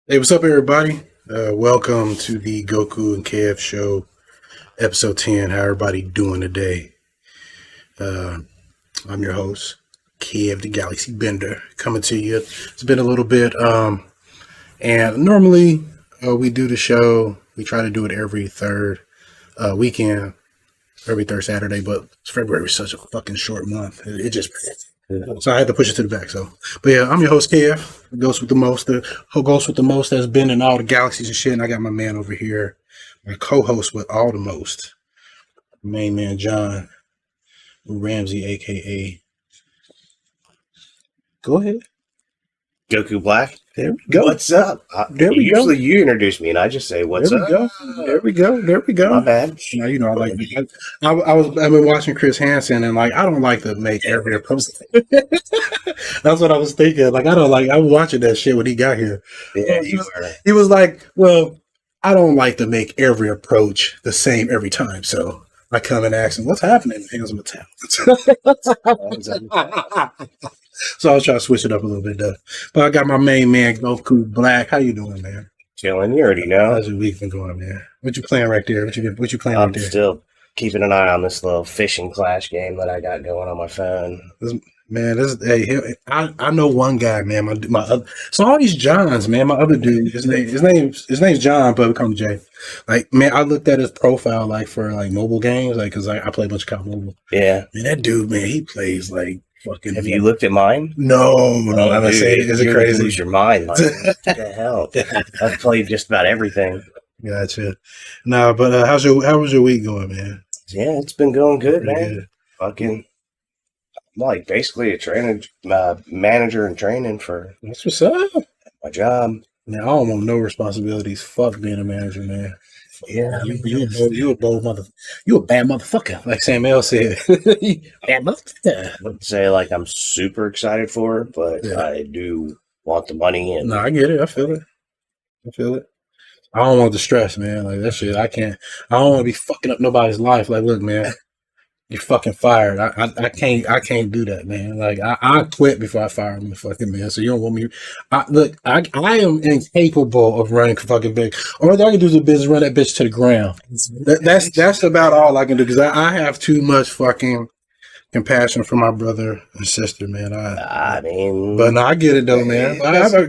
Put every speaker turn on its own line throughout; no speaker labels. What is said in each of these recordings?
Hey, what's up, everybody? Welcome to the Goku and Kev show, episode 10. How everybody doing today? I'm your host, Kev the Galaxybender, coming to you. It's been a little bit, and normally we do the show. We try to do it every third weekend, every third Saturday, but February is such a fucking short month. It just... So I had to push it to the back. But yeah, I'm your host, Kev. The ghost with the most. The ghost with the most has been in all the galaxies and shit. And I got my man over here, my co-host with all the most, main man John Ramsey, aka. Go ahead.
Goku Black.
There we go.
What's up?
There we
usually
go.
you introduce me and I just say, what's
There we
up?
go. There we go. There we go.
My bad.
Now, you know, I've been watching Chris Hansen, and like, I don't like to make every approach. That's what I was thinking. Like, I'm watching that shit when he got here.
Yeah,
he was like, well, I don't like to make every approach the same every time. So I come and ask him, what's happening? He goes, what's happening? So I was trying to switch it up a little bit, though. But I got my main man, Goku Black. How you doing, man?
chilling. You already know.
How's your week been going, man? What you playing right there? What you playing
I'm
right there?
still keeping an eye on this little fishing clash game that I got going on my phone.
I know one guy, man. So all these Johns, man. My other dude, his name's John, but we call him Jay. Like, man, I looked at his profile like for like mobile games, like because I play a bunch of COD Mobile.
Yeah,
man, that dude, man, he plays like fucking.
Have you looked at mine?
No. I'm saying, is it crazy?
Lose your mind. Like, what the hell? I've played just about everything.
Gotcha. No, but how was your week going, man?
Yeah, it's been going good,
Pretty
man.
good.
Fucking. Like basically a training manager and training for
That's what's up.
my job.
Man, I don't want no responsibilities. Fuck being a manager, man.
Yeah,
You a bold mother. You a bad motherfucker, like Sam L said. Bad motherfucker.
I wouldn't say like I'm super excited for it, but
Yeah.
I do want the money and
No, I get it. I feel it. I don't want the stress, man. Like that shit. I don't want to be fucking up nobody's life. Like, look, man, you're fucking fired. I can't do that, man. Like I quit before I fire me, fucking man. So you don't want me. I am incapable of running fucking big. All I can do is run that bitch to the ground. That's about all I can do because I have too much fucking compassion for my brother and sister, man.
I mean,
But no, I get it though, man.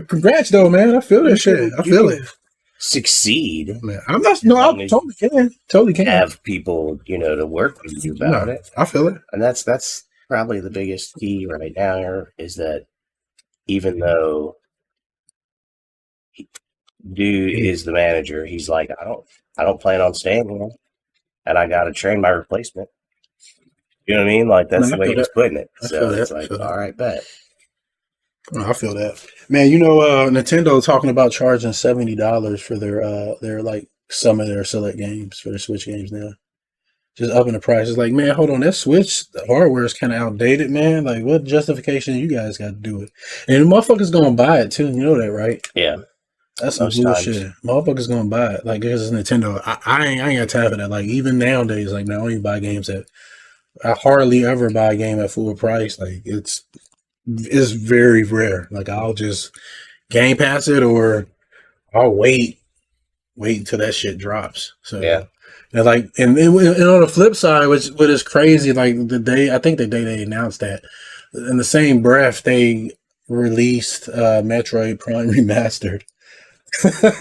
Congrats though, man. I feel that shit. I feel it.
succeed.
Man, I'm not. No, I totally can.
Have people, to work with you about
No,
it,
I feel it.
and that's probably the biggest key right now. Here is that even though dude is the manager, he's like, I don't plan on staying here, and I got to train my replacement. You know what I mean? Like that's
No,
the way
I feel
he's
that.
putting it.
I
So
feel that.
it's
I
like,
feel that.
all right, bet.
Oh, I feel that, man. Nintendo talking about charging $70 for their like some of their select games for their Switch games now. Just upping the price. It's like, man, hold on, that Switch the hardware is kind of outdated, man. Like, what justification you guys got to do it? And the motherfuckers gonna buy it too. You know that, right?
Yeah,
That's some
most
bullshit. Motherfuckers gonna buy it. Like, because it's Nintendo. I ain't got time for that. Like, even nowadays, like, now I only buy games that I hardly ever buy a game at full price. Like, it's very rare. Like, I'll just Game Pass it or I'll wait until that shit drops. So
yeah.
and like and on the flip side, what is crazy, like I think the day they announced that, in the same breath they released Metroid Prime Remastered.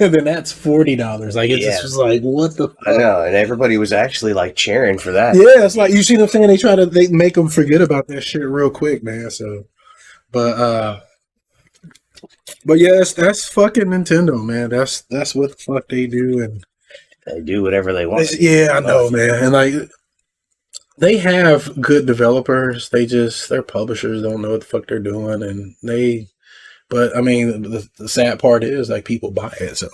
Then that's $40. Like it's just like, what the fuck?
I know, and everybody was actually like cheering for that.
Yeah, it's like, you see what I'm saying? They make them forget about that shit real quick, man. So, but yeah, that's fucking Nintendo, man. That's what the fuck they do, and
They do whatever they want.
yeah, I know, man. And like, they have good developers. Their publishers don't know what the fuck they're doing, and but I mean, the sad part is like people buy it, so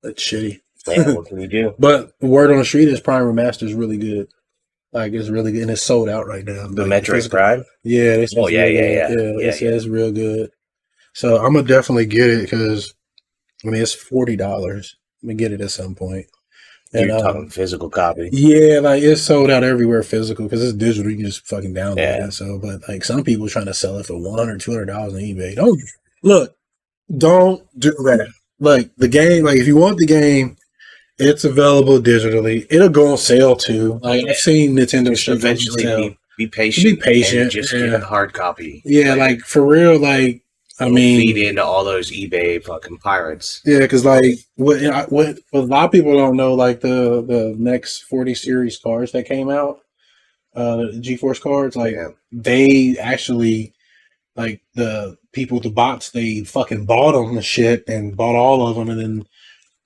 that's shitty.
Yeah, what can you do?
But word on the street is Prime Remaster is really good. Like, it's really good, and it's sold out right now.
The
like,
Metroid Prime?
Yeah. It's real good. So I'm gonna definitely get it because I mean it's $40. I'm gonna get it at some point.
You're talking physical copy.
Yeah, like it's sold out everywhere physical because it's digital. You can just fucking download
Yeah.
it. So, but like some people trying to sell it for $100 or $200 on eBay. Don't look. Don't do that. Like the game, like if you want the game, it's available digitally. It'll go on sale too. Like I've seen Nintendo
Just
shit go on
eventually
sale.
be
Be
patient.
patient.
And just get the hard copy.
Yeah, like for real. Like I
it'll
mean,
feed into all those eBay fucking pirates.
yeah, because like what a lot of people don't know, like the next 40 series cards that came out, the GeForce cards, like they actually like the people, the bots, they fucking bought them and shit and bought all of them, and then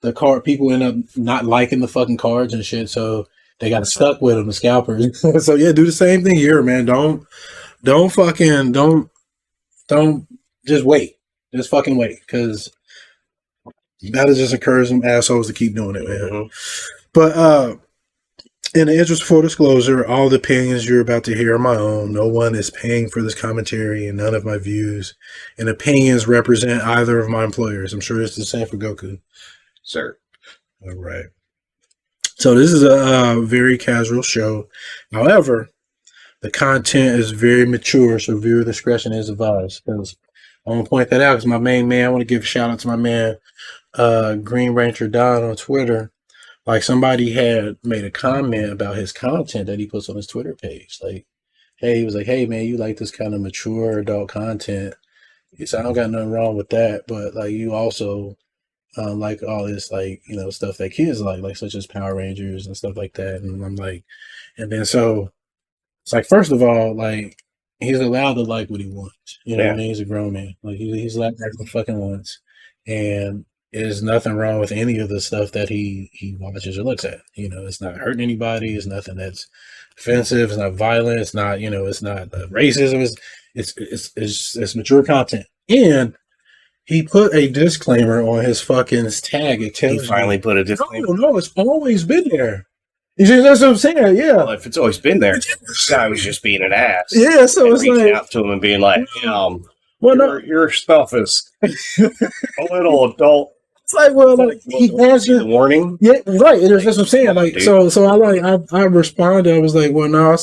the card people end up not liking the fucking cards and shit, so they got stuck with them, the scalpers. So yeah, do the same thing here, man. Don't fucking don't just wait. Just fucking wait, because that'll just encourage some assholes to keep doing it, man. Mm-hmm. But in the interest of full disclosure, all the opinions you're about to hear are my own. No one is paying for this commentary, and none of my views and opinions represent either of my employers. I'm sure it's the same for Goku.
Sir.
All right. So this is a very casual show. However, the content is very mature, so viewer discretion is advised. Because I want to point that out, because my main man, I want to give a shout out to my man, Green Ranger Don on Twitter. Like somebody had made a comment about his content that he puts on his Twitter page. Like, hey, he was like, hey man, you like this kind of mature adult content. He said, I don't got nothing wrong with that, but like you also like all this, like, you know, stuff that kids like such as Power Rangers and stuff like that. And I'm like, and then so it's like, first of all, like he's allowed to like what he wants. You know what I mean? He's a grown man. Like he's allowed to like what he fucking wants. And there's nothing wrong with any of the stuff that he watches or looks at. You know, it's not hurting anybody. It's nothing that's offensive. It's not violent. It's not, you know, it's not racism. It's mature content. And he put a disclaimer on his fucking tag. It tells
he finally put a disclaimer.
No, it's always been there. You see, that's what I'm saying. Yeah.
Well, if it's always been there, this guy was just being an ass.
Yeah, so it's
reaching
like
out to him and being like,
well,
your stuff is a little adult.
It's like, well, like he has
the warning.
Yeah, right. That's what I'm saying. Like, so I responded. I was like, well, no,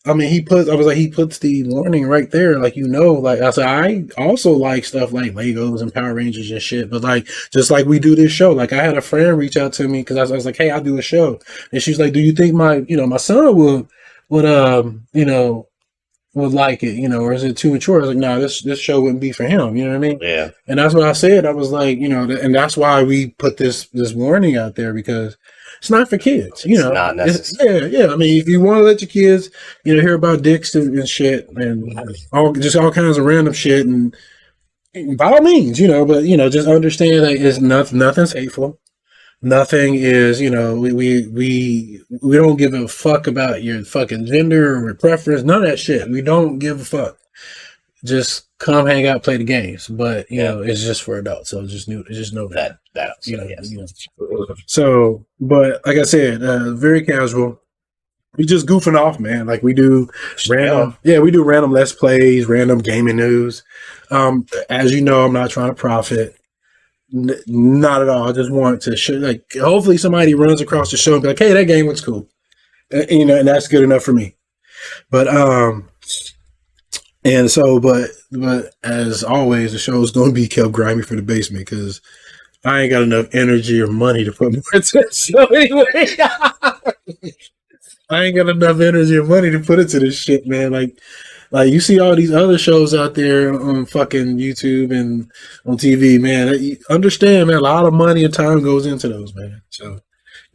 I mean, he puts the warning right there. Like, you know, like I said, I also like stuff like Legos and Power Rangers and shit. But like, just like we do this show, like I had a friend reach out to me because I was like, hey, I do a show, and she's like, do you think my son would like it, or is it too mature? I was like, no, this show wouldn't be for him. You know what I mean?
Yeah.
And that's what I said. I was like, and that's why we put this warning out there, because it's not for kids. It's
not necessary.
Yeah. I mean, if you want to let your kids, hear about dicks and shit and all kinds of random shit, and by all means, but just understand that it's nothing's hateful. Nothing is, we don't give a fuck about your fucking gender or preference. None of that shit. We don't give a fuck. Just come hang out, play the games. But it's just for adults. So just know that. So, but like I said, very casual. We just goofing off, man. Like we do random, we do random let's plays, random gaming news. As you know, I'm not trying to profit. Not at all. I just want to show, like, hopefully somebody runs across the show and be like, hey, that game looks cool. And that's good enough for me. But, and so, but as always, the show is going to be kept grimy for the basement, because I ain't got enough energy or money to put more into the show anyway. I ain't got enough energy or money to put into this shit, man. Like you see all these other shows out there on fucking YouTube and on TV, man. Understand, man, a lot of money and time goes into those, man. So,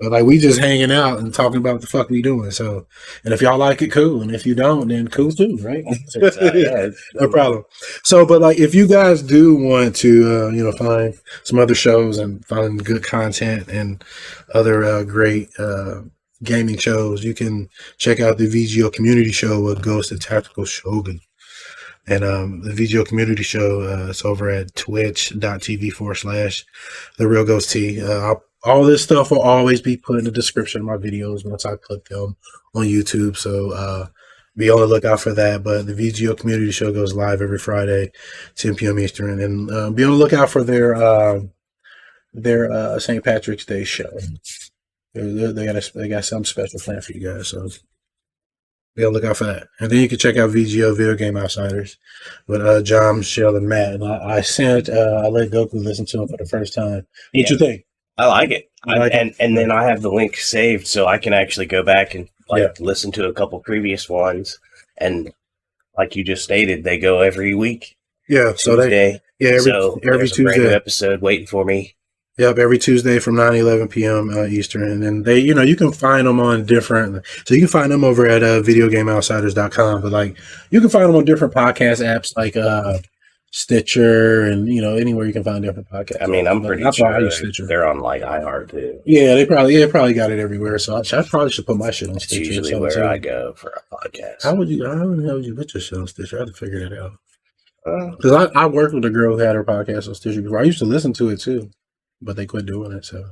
but like we just hanging out and talking about what the fuck we doing. So, and if y'all like it, cool. And if you don't, then cool too, right? No problem. So, but like if you guys do want to, find some other shows and find good content and other great gaming shows, you can check out the VGO Community Show with Ghost and Tactical Shogun. And the VGO Community Show, it's over at twitch.tv/The Real Ghost T. All this stuff will always be put in the description of my videos once I put them on YouTube. So be on the lookout for that. But the VGO Community Show goes live every Friday, 10 p.m. Eastern. And be on the lookout for their St. Patrick's Day show. They got something special planned for you guys. So Be on the lookout for that. And then you can check out VGO Video Game Outsiders with John, Michelle, and Matt. And I let Goku listen to them for the first time. What you think?
I like it.
It?
And then I have the link saved so I can actually go back and listen to a couple previous ones. And like you just stated, they go every week.
Yeah, so
Tuesday.
Every Tuesday.
A brand new episode waiting for me.
Yep, every Tuesday from 9-11 p.m. Eastern. And then they, you can find them on different, so you can find them over at videogameoutsiders.com, but like you can find them on different podcast apps like Stitcher and, anywhere you can find different podcasts.
I mean, I'm pretty sure they're on like iHeart too.
Yeah, they probably got it everywhere. So I probably should put my shit on Stitcher.
It's usually where I go for a podcast.
How the hell would you put your shit on Stitcher? I have to figure that out. Because I worked with a girl who had her podcast on Stitcher before. I used to listen to it too, but they quit doing it. So,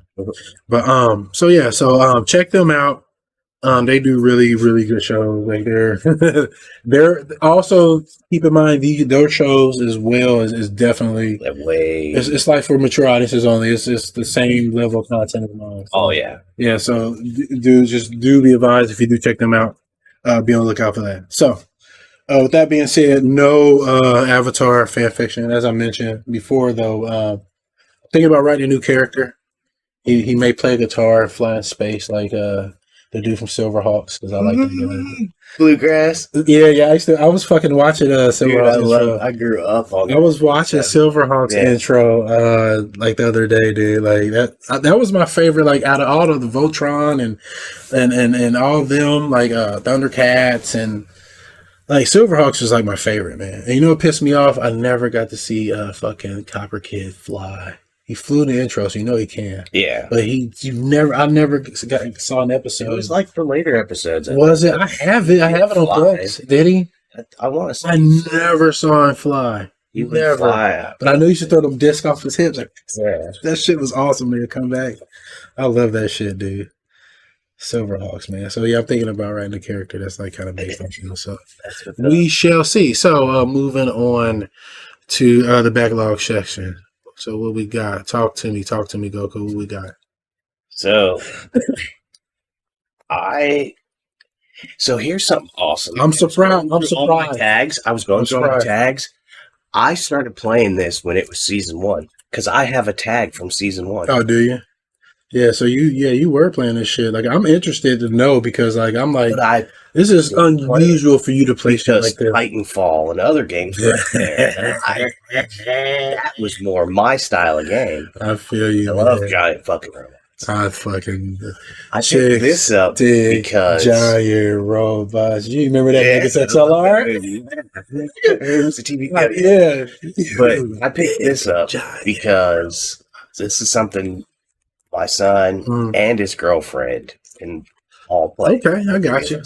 but check them out. They do really, really good shows. Like they're also, keep in mind those shows as well is definitely it's like for mature audiences only. It's just the same level of content as mine. So, yeah. So do be advised if you do check them out. Be on the lookout for that. So. With that being said, no Avatar fan fiction. As I mentioned before, though, thinking about writing a new character. He may play guitar, fly in space like the dude from Silverhawks, because I like that.
Bluegrass.
Yeah. I was fucking watching Silverhawks.
I grew up on.
I was watching Silverhawks intro like the other day, dude. Like that was my favorite. Like out of all of the Voltron and all of them, like Thundercats and. Like, Silverhawks was like my favorite, man. And you know what pissed me off? I never got to see fucking Copper Kid fly. He flew in the intro, so you know he can.
Yeah.
But I never saw an episode.
It was like for later episodes.
Was it? I have it. I have it on books. Did he?
I want to say.
I never saw him fly.
You never. Fly.
But I knew he should throw them discs off his hips. Like, that shit was awesome, man. Come back. I love that shit, dude. Silverhawks, man. So yeah, I'm thinking about writing a character that's like kind of based on you. So we shall see. So moving on to the backlog section. So what we got? Talk to me, Goku. What we got?
So here's something awesome.
I'm surprised.
My tags. I was going through my tags. I started playing this when it was season 1 because I have a tag from season 1.
Oh, do you? Yeah, so you were playing this shit. Like, I'm interested to know because, like, I'm like, this is unusual for you to play shit like this.
Titanfall and other games right there. That was more my style of game.
I feel you.
I love giant fucking robots.
I
picked this up because
giant robots. You remember that nigga's XLR?
It was a TV.
Yeah,
but I picked this up because this is something. My son and his girlfriend can all play.
Okay, I got you.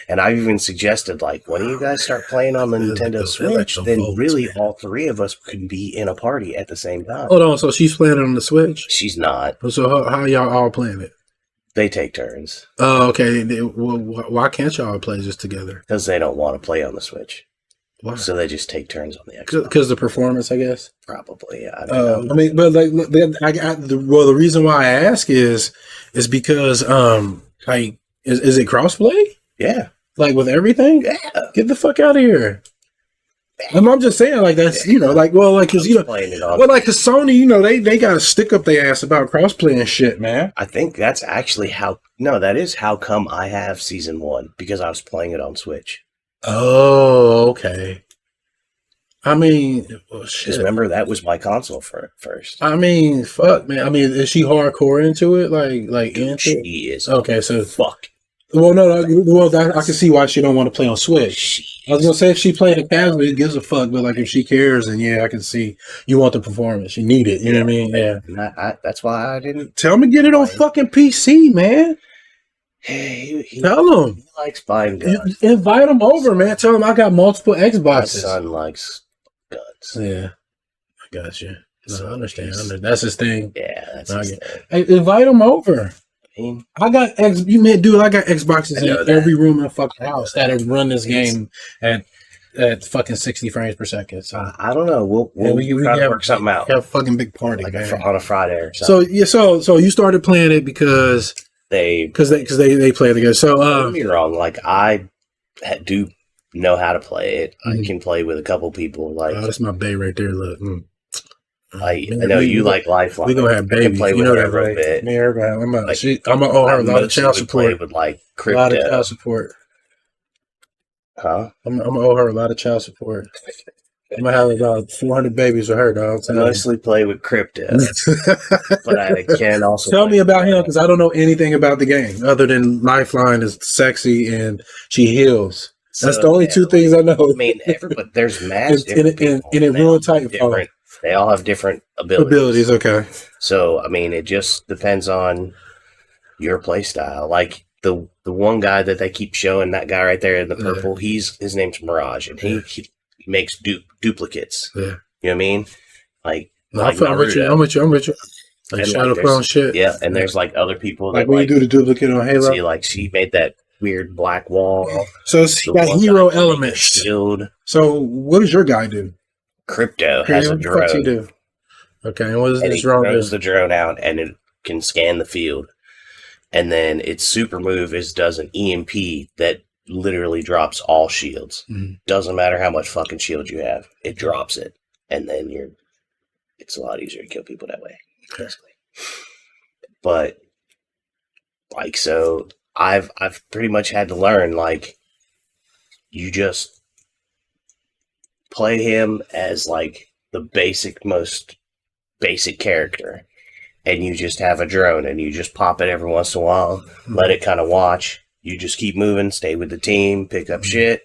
And I've even suggested, like, when you guys start playing on the Nintendo Switch, then really all 3 of us could be in a party at the same time.
Hold on, so she's playing on the Switch?
She's not.
So how y'all all playing it?
They take turns.
Oh, okay. Why can't y'all play this together?
Because they don't want to play on the Switch.
Why?
So they just take turns on the Xbox.
Because the performance, I guess.
Probably. I don't know.
I mean, but like, the reason why I ask is because like, is it crossplay?
Yeah.
Like with everything?
Yeah.
Get the fuck out of here. I'm just saying, like, that's, like, well, like, because, because Sony, they got to stick up their ass about crossplay and shit, man.
I think that's actually that is how come I have season 1, because I was playing it on Switch.
Oh, okay. I mean, well, shit.
Just remember, that was my console first.
I mean, fuck, man. I mean, is she hardcore into it? Like into
she
it?
is.
Okay, so
fuck.
Well, no. Well, I can see why she don't want to play on Switch. I was gonna say if she played it casually, it gives a fuck. But like if she cares, then yeah, I can see you want the performance. You need it. You know what I mean? Yeah.
And that's why I didn't.
Tell him to get it on fucking PC, man.
Hey,
tell him.
He likes buying guns.
Invite him over, man. Tell him I got multiple Xboxes.
My son likes guns.
Yeah, I got you. No, I understand. That's his thing.
Yeah, that's his thing.
Hey, invite him over. I got I got Xboxes in every room in the fucking house that have run this game at fucking 60 frames per second. So
I don't know. We'll try to work something out.
Have a fucking big party,
like on a Friday or
So
something.
so you started playing it because they play together. So
don't get me wrong. Like I do know how to play it.
Mhm.
I can play with a couple people. Like,
Oh, that's my bae right there. Look.
I know you like Lifeline.
We gonna have
I can
babies.
play
You
with
know
her
that,
a little
right?
bit.
Me and her gonna
Like,
I'm gonna owe her
I
a lot of
mostly
child
would play
support.
with like
A
Crypto.
lot of child support.
Huh?
I'm gonna owe her a lot of child support. I'm gonna have about 400 babies with her, dog.
I mostly play with Crypto, but I can also
Tell
play
me
with
about him,
Bloodhound.
because I don't know anything about the game other than Lifeline is sexy and she heals. That's
So,
the only
yeah,
two things I know.
I mean, everybody, there's mass different people.
And it
They all
ruined
have
Titanfall.
different. They all have different abilities.
Okay.
So, I mean, it just depends on your play style. Like the one guy that they keep showing, that guy right there in the purple, his name's Mirage, and he makes duplicates.
Yeah.
You know what I mean? Like,
No,
like
I'm with you. I'm with you. Like
And,
Shadow
like,
Clone shit.
Yeah, and there's like other people
Like
that
when you do the duplicate on Halo.
see, like she made that weird black wall.
So it's
The
got
one
hero
guy can make a
elements.
shield.
So what does your guy do?
Crypto has a
What the fuck's he
drone,
do? Okay, and what does
and
this
he
drone do?
throws the drone out, and it can scan the field. And then its super move does an EMP that literally drops all shields.
Mhm.
Doesn't matter how much fucking shield you have, it drops it, and then it's a lot easier to kill people that way. Basically. But like, so I've pretty much had to learn, like, you just play him as like the most basic character, and you just have a drone and you just pop it every once in a while, let it kind of watch. You just keep moving, stay with the team, pick up shit,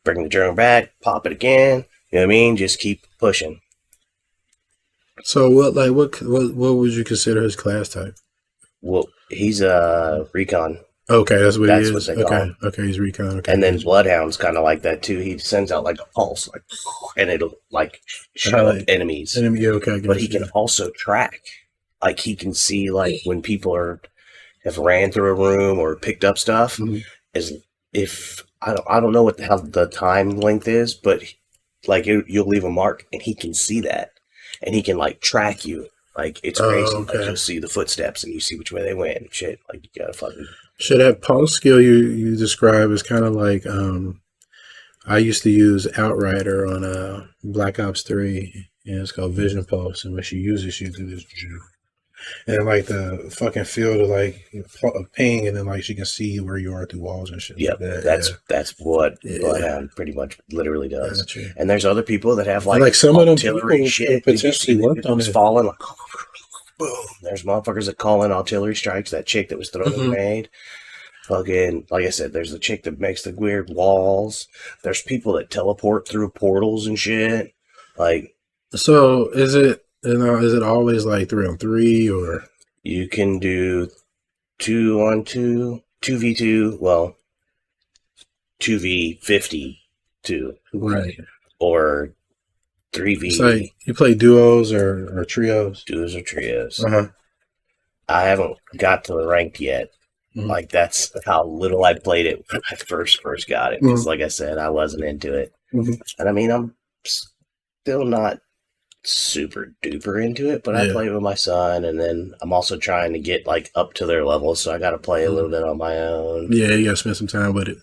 bring the drone back, pop it again. You know what I mean? Just keep pushing.
So what would you consider his class type?
Well, he's a recon.
Okay, that's what he is.
What they call him.
Okay, he's recon. Okay,
And then Bloodhound's kind of like that too. He sends out like a pulse, like, and it'll like show up enemies.
Yeah, okay,
But he can also track. Like, he can see like when people have ran through a room or picked up stuff. As if I don't know what the hell the time length is, but like you'll leave a mark and he can see that, and he can like track you. Like, it's crazy.
okay.
Like, you'll see the footsteps and you see which way they went and shit. Like, you gotta fucking.
So that pulse skill you describe is kind of like I used to use Outrider on Black Ops 3, and it's called Vision Pulse, and when she uses, she do this, and like the fucking field of like a ping, and then like she can see where you are through walls and shit.
Yep,
like that.
that's what Bloodhound pretty much literally does.
Gotcha.
And there's other people that have like
some of them
artillery
people
shit.
potentially worked on it.
Falling like boom. There's motherfuckers that call in artillery strikes. That chick that was throwing a grenade. Fucking, like I said, there's the chick that makes the weird walls. There's people that teleport through portals and shit. Like,
so is it always like 3-on-3, or
you can do 2-on-2, 2v2, well, 2v52,
right?
Or 3v.
It's like you play duos or trios.
Duos or trios.
Uh-huh.
I haven't got to the ranked yet. Like, that's how little I played it when I first got it. Because, like I said, I wasn't into it. And I mean, I'm still not super duper into it, but I play with my son, and then I'm also trying to get like up to their level, so I got to play a little bit on my own.
Yeah, you got to spend some time with it.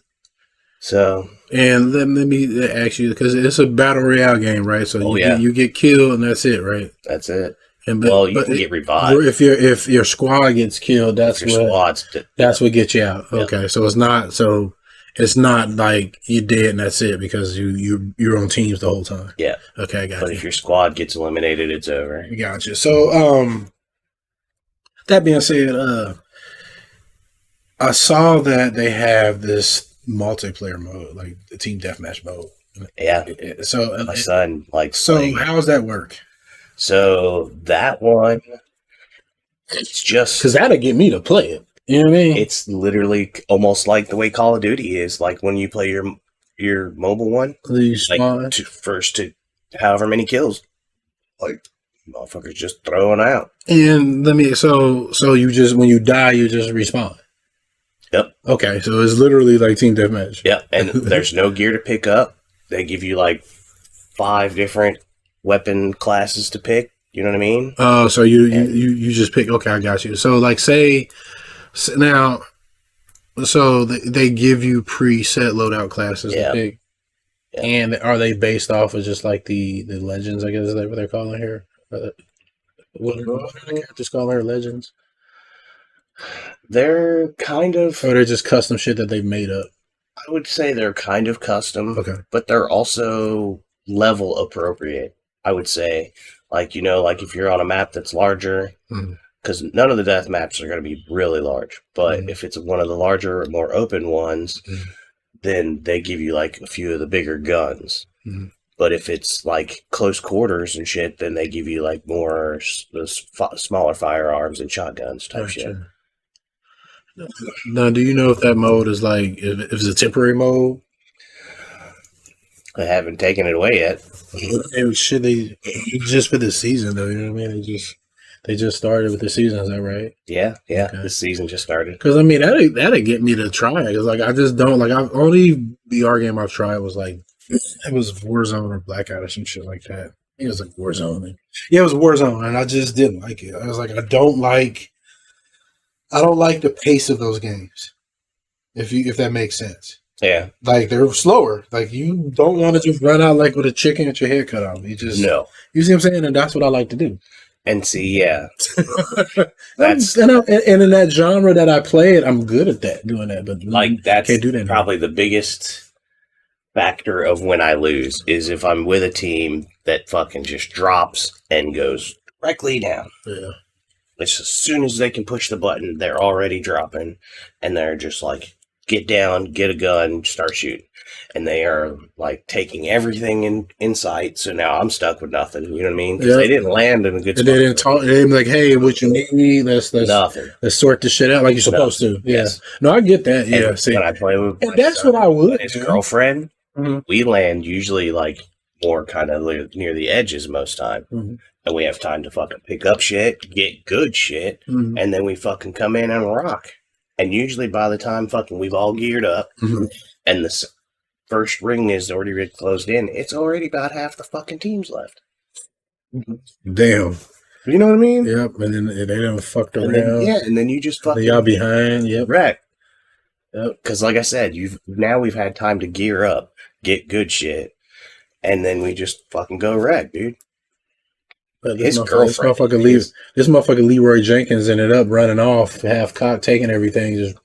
So,
and let me ask you, because it's a battle royale game, right? So you get killed and that's it, right?
That's it.
And
you can get revived
if your squad gets killed. That's what gets you out.
Yep.
Okay, so it's not like you're dead and that's it, because you're on teams the whole time.
Yeah.
Okay, I got you.
But if your squad gets eliminated, it's over.
Gotcha. So that being said, I saw that they have this multiplayer mode, like the team deathmatch mode.
Yeah.
So
my son likes.
So how does that work?
So that one, it's just
because that'll get me to play it. You know what I mean?
It's literally almost like the way Call of Duty is. Like, when you play your mobile one, like first to however many kills, like, motherfuckers just throwing out.
And so you just, when you die, you just respawn.
Yep.
Okay, so it's literally like team deathmatch.
Yep, and there's no gear to pick up. They give you like 5 different weapon classes to pick. You know what I mean?
Oh, so you just pick. Okay, I got you. So like, say now, So they give you preset loadout classes to pick. Yeah. And are they based off of just like the legends, I guess is that what they're calling here? What are the characters calling here, legends?
They're kind of...
Or they're just custom shit that they've made up?
I would say they're kind of custom.
Okay.
But they're also level appropriate, I would say. Like, you know, like if you're on a map that's larger, because none of the death maps are going to be really large. But if it's one of the larger, more open ones, then they give you like a few of the bigger guns. But if it's like close quarters and shit, then they give you like more smaller firearms and shotguns type shit.
Now, do you know if that mode is like, if it's a temporary mode?
I haven't taken it away yet.
Should they just for the season though? You know what I mean? They just started with the season. Is that right?
Yeah. Okay. This season just started.
Because I mean, that'd get me to try it. Because like I just don't like. I've only VR game I've tried was like it was Warzone or Blackout or some shit like that. I think it was like Warzone. Yeah, it was Warzone, and I just didn't like it. I was like, I don't like the pace of those games. If that makes sense.
Yeah.
Like they're slower. Like you don't want to just run out like with a chicken with your head cut off. You just
no.
You see what I'm saying? And that's what I like to do.
And see, yeah.
That's and in that genre that I play it, I'm good at that, doing that. But
like that's
can't do that
probably the biggest factor of when I lose is if I'm with a team that fucking just drops and goes directly down.
Yeah.
It's as soon as they can push the button, they're already dropping, and they're just like, get down, get a gun, start shooting. And they are like taking everything in sight. So now I'm stuck with nothing. You know what I mean? Because they didn't land in a good spot.
They didn't talk. They didn't be like, hey, what you need? Let's sort this shit out like you're supposed to. Yeah. Yes. No, I get that. Yeah.
And
see,
when I play with
that's what I would.
His girlfriend, we land usually like more kind of near the edges most time. And we have time to fucking pick up shit, get good shit, and then we fucking come in and rock. And usually by the time fucking we've all geared up and the first ring is already closed in, it's already about half the fucking teams left.
Damn.
You know what I mean?
Yep. And then they done fucked around.
And then you just fucking...
y'all behind. Yep.
Wreck. Yep. Because like I said, we've had time to gear up, get good shit, and then we just fucking go wreck, dude.
But this motherfucker Leroy Jenkins ended up running off, half cock, taking everything, just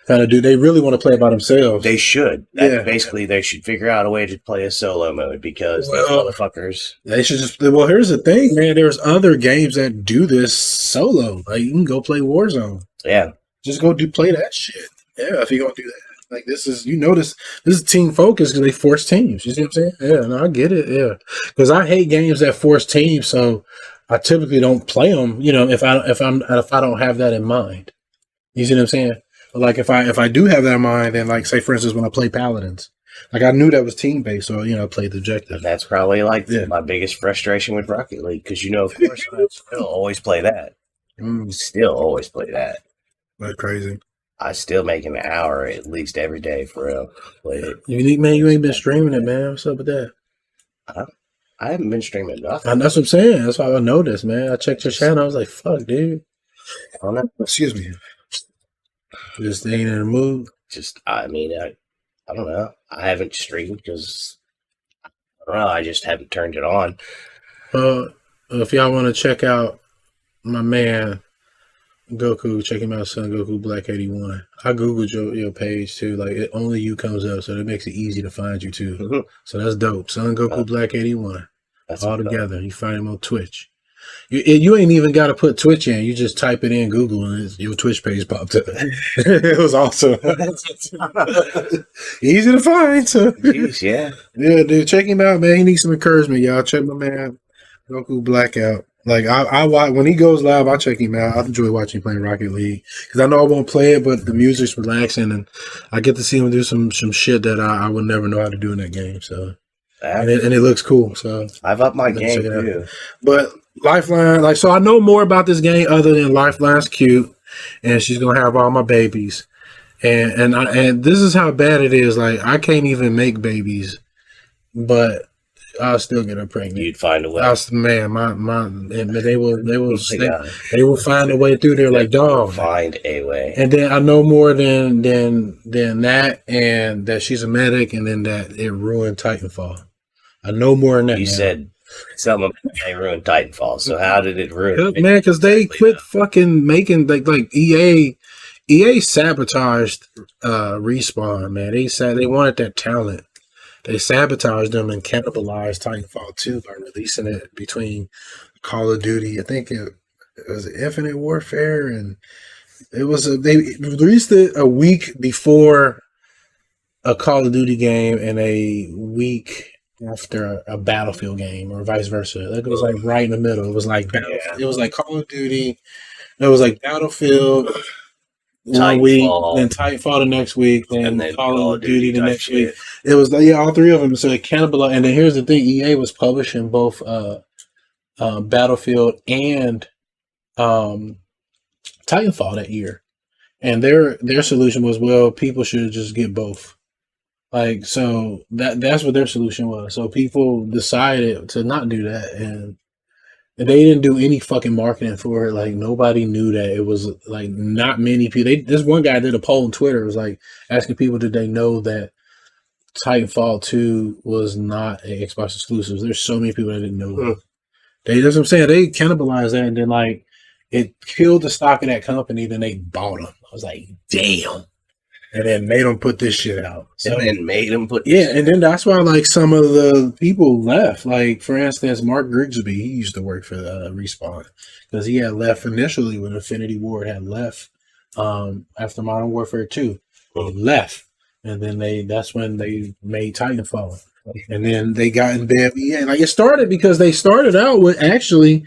kind of they really want to play by themselves.
They should. Basically, they should figure out a way to play a solo mode because those motherfuckers.
They should just. Well, here's the thing, man. There's other games that do this solo. Like you can go play Warzone.
Yeah.
Just go play that shit. Yeah, if you're gonna do that. Like this is this is team focus because they force teams. You see what I'm saying? Yeah, no, I get it. Yeah, because I hate games that force teams, so I typically don't play them. You know, if I don't have that in mind. You see what I'm saying? Like if I do have that in mind, then like say for instance when I play Paladins, like I knew that was team based, so I played the objective.
And that's probably like my biggest frustration with Rocket League because of course I still always play that. Still always play that.
That's crazy.
I still make an hour at least every day for real. Play it.
You ain't been streaming it, man. What's up with that?
I haven't been streaming nothing.
That's what I'm saying. That's why I noticed, man. I checked your channel. I was like, fuck, dude.
I don't know.
Excuse me. Just ain't in the mood.
I don't know. I haven't streamed because I don't know. I just haven't turned it on.
If y'all want to check out my man Goku, check him out, Son Goku Black 81. I googled your page too. Like only you comes up, so that makes it easy to find you too. So that's dope. Son Goku Black 81. All together. You find him on Twitch. You ain't even got to put Twitch in. You just type it in Google and your Twitch page popped up. It was awesome. Easy to find. So.
Jeez, yeah,
dude, check him out, man. He needs some encouragement, y'all. Check my man Goku Black out. Like I watch when he goes live, I check him out. I enjoy watching him playing Rocket League because I know I won't play it, but the music's relaxing and I get to see him do some shit that I would never know how to do in that game. So and it looks cool. So
I've upped my game too.
But Lifeline, so I know more about this game other than Lifeline's cute, and she's gonna have all my babies, and this is how bad it is. Like I can't even make babies, but I'll still get her pregnant.
You'd find a way.
Man, they will find a way through there like dog.
Find a way.
And then I know more than that, and that she's a medic, and then that it ruined Titanfall. I know more than that.
You said something they ruined Titanfall. So how did it ruin it?
Man, because they quit fucking making like EA sabotaged Respawn, man. They wanted that talent. They sabotaged them and cannibalized Titanfall 2 by releasing it between Call of Duty. I think it was Infinite Warfare, and they released it a week before a Call of Duty game and a week after a Battlefield game, or vice versa. It was like right in the middle. It was like it was like Call of Duty. It was like Battlefield. 1 week, then Titanfall the next week, then Call of Duty the next week. It was all three of them. So it cannibalized. And then here's the thing: EA was publishing both Battlefield and Titanfall that year, and their solution was, well, people should just get both. Like, so that's what their solution was. So people decided to not do that, and they didn't do any fucking marketing for it. Like, nobody knew that it was, like, not many people. This one guy did a poll on Twitter. It was like asking people, did they know that Titanfall 2 was not an Xbox exclusive? There's so many people that didn't know that. That's what I'm saying. They cannibalized that, and then, like, it killed the stock of that company. Then they bought them. I was like, damn. And then made them put this shit out.
And then made them put
and then that's why, like, some of the people left. Like, for instance, Mark Grigsby, he used to work for Respawn, because he had left initially when Infinity Ward had left after Modern Warfare 2. He left, and then that's when they made Titanfall. And then they got in bed. Yeah, like, it started because they started out they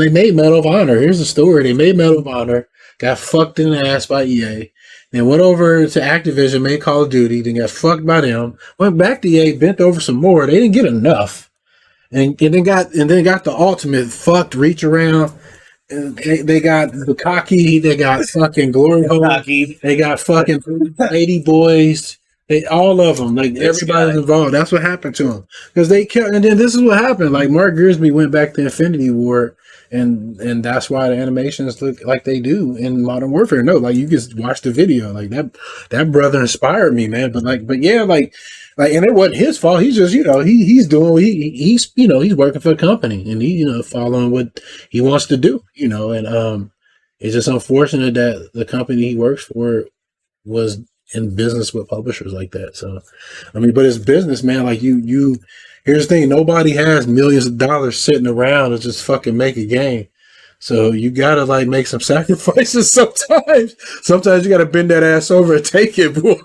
made Medal of Honor. Here's the story. They made Medal of Honor, got fucked in the ass by EA. Then went over to Activision, made Call of Duty, then got fucked by them. Went back to EA, bent over some more. They didn't get enough, and then got the ultimate fucked reach around. And they got Kiki, they got fucking Glory Hole, they got fucking 80 Boys. All of them, like, everybody's involved. That's what happened to them, because they kept. And then this is what happened. Like, Mark Grigsby went back to Infinity Ward. And that's why the animations look like they do in Modern Warfare. No, like, you just watch the video. Like, that brother inspired me, man. But yeah, and it wasn't his fault. He's just, he's doing, he's working for the company, and he, following what he wants to do, and it's just unfortunate that the company he works for was in business with publishers like that. So, I mean, but it's business, man. Like, here's the thing, nobody has millions of dollars sitting around to just fucking make a game. So you gotta, like, make some sacrifices sometimes. Sometimes you gotta bend that ass over and take it, boy.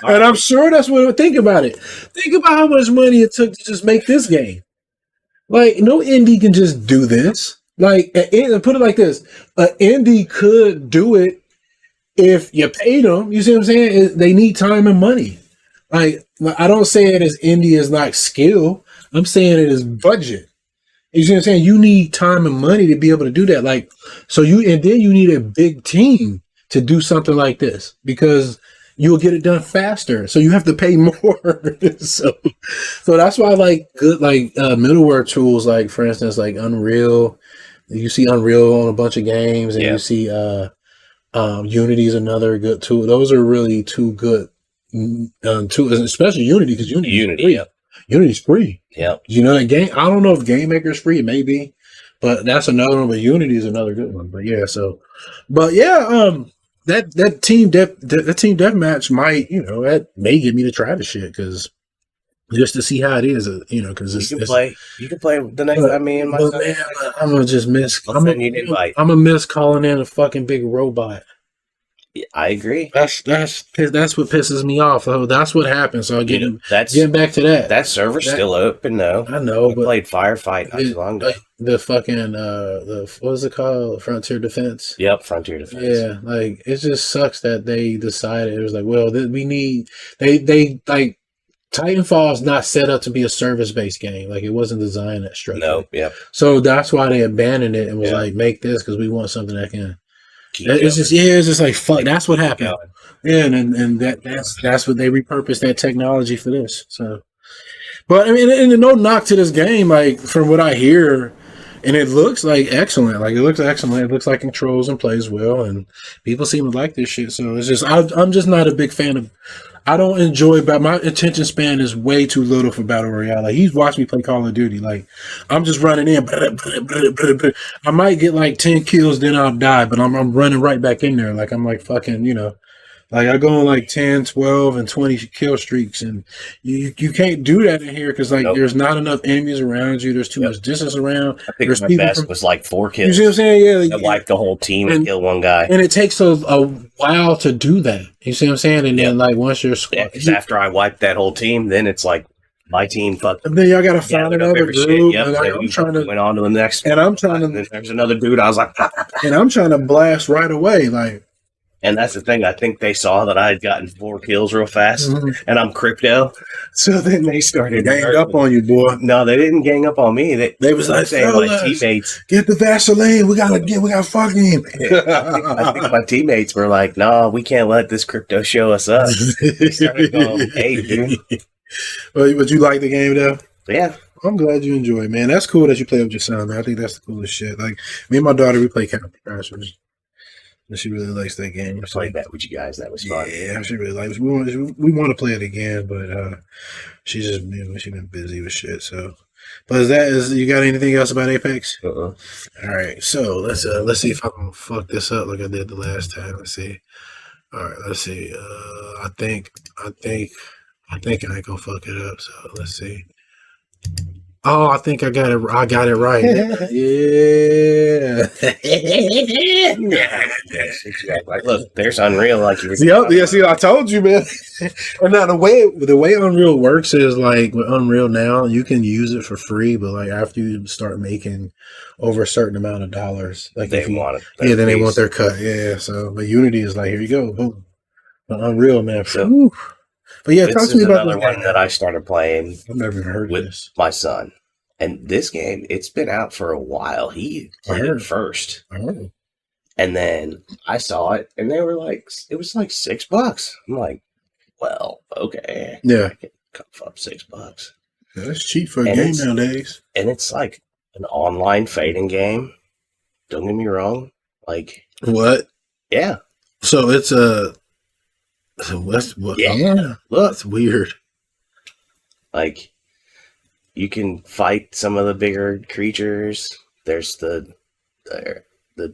And I'm sure that's what, think about it. Think about how much money it took to just make this game. Like, no indie can just do this. Like, put it like this. An indie could do it if you paid them. You see what I'm saying? They need time and money. Like, I don't say it as indie is like skill. I'm saying it is budget. You see what I'm saying? You need time and money to be able to do that. Like, and then you need a big team to do something like this, because you'll get it done faster. So you have to pay more. so that's why, like, good, like, middleware tools, like, for instance, like Unreal. You see Unreal on a bunch of games, and you see Unity is another good tool. Those are really two good tools, especially Unity, because Unity's free. Yeah, that game. I don't know if Game Maker is free. It may be, but that's another one. But Unity is another good one. But yeah, that team deathmatch might, that may get me to try the shit, because just to see how it is, because you can play the next. I'm gonna just miss. I'm gonna miss calling in a fucking big robot.
I agree.
That's what pisses me off. So that's what happened. So getting back to that.
That server's still open though.
I know.
We played Firefight not too long ago.
The fucking what was it called? Frontier Defense.
Yep, Frontier Defense.
Yeah, like, it just sucks that they decided it was like, well, we need they like. Titanfall is not set up to be a service-based game. Like, it wasn't designed that structure.
No, yeah.
So that's why they abandoned it and was like, make this, because we want something that can It's just it's just like fuck. That's what happened. Yeah, and that's what they repurposed that technology for this. So, but I mean, and no knock to this game. Like from what I hear, and it looks like excellent. Like it looks excellent. It looks like it controls and plays well, and people seem to like this shit. So it's just I'm just not a big fan of. I don't enjoy, but my attention span is way too little for battle royale. Like he's watched me play Call of Duty. Like I'm just running in. I might get like 10 kills, then I'll die. But I'm running right back in there. Like I'm like fucking, like I go on like 10, 12, and 20 kill streaks, and you can't do that in here because there's not enough enemies around you. There's too much distance around.
I think my best was like 4 kills.
You see what I'm saying? Yeah,
I wiped the whole team and killed one guy.
And it takes a while to do that. You see what I'm saying? And then like once you're
because after I wiped that whole team, then it's like my team fucked.
And then y'all gotta find another dude.
Yep, I'm trying to went on to the next.
And I'm trying to.
There's another dude. I was like,
and I'm trying to blast right away, like.
And that's the thing. I think they saw that I had gotten 4 kills real fast, and I'm crypto. So then they started
ganged up on you, boy.
No, they didn't gang up on me. They was like saying my teammates,
get the Vaseline. We gotta fuck him.
I think my teammates were like, "No, we can't let this crypto show us up." They started going, "Hey, dude."
But you like the game though?
Yeah.
I'm glad you enjoy it, man. That's cool that you play with your son, man. I think that's the coolest shit. Like me and my daughter, we play Counter Crashers. She really likes that game.
I played that with you guys. That was fun.
Yeah, she really likes. We want to play it again, but she's just she's been busy with shit. So, but you got anything else about Apex? All right, so let's see if I can fuck this up like I did the last time. Let's see. All right, let's see. I think I ain't gonna fuck it up. So let's see. Oh, I think I got it. I got it right. Yeah.
Like, look, there's Unreal. Like you were.
See, I told you, man. Or now the way Unreal works is like with Unreal now, you can use it for free, but like after you start making over a certain amount of dollars, like
they want it.
Then they want their cut. Yeah. So, but Unity is like, here you go, boom. But Unreal, man. But yeah, talk to me about
another one that I started playing.
I've never even heard
with
of this.
My son. And this game, it's been out for a while. He played it first. And then I saw it, and they were like, it was like $6. I'm like, well, okay.
Yeah.
I can cuff up $6.
Yeah, that's cheap for a game nowadays.
And it's like an online fighting game. Don't get me wrong. Like,
what?
Yeah.
So it's yeah. Look, it's weird.
Like, you can fight some of the bigger creatures. There's the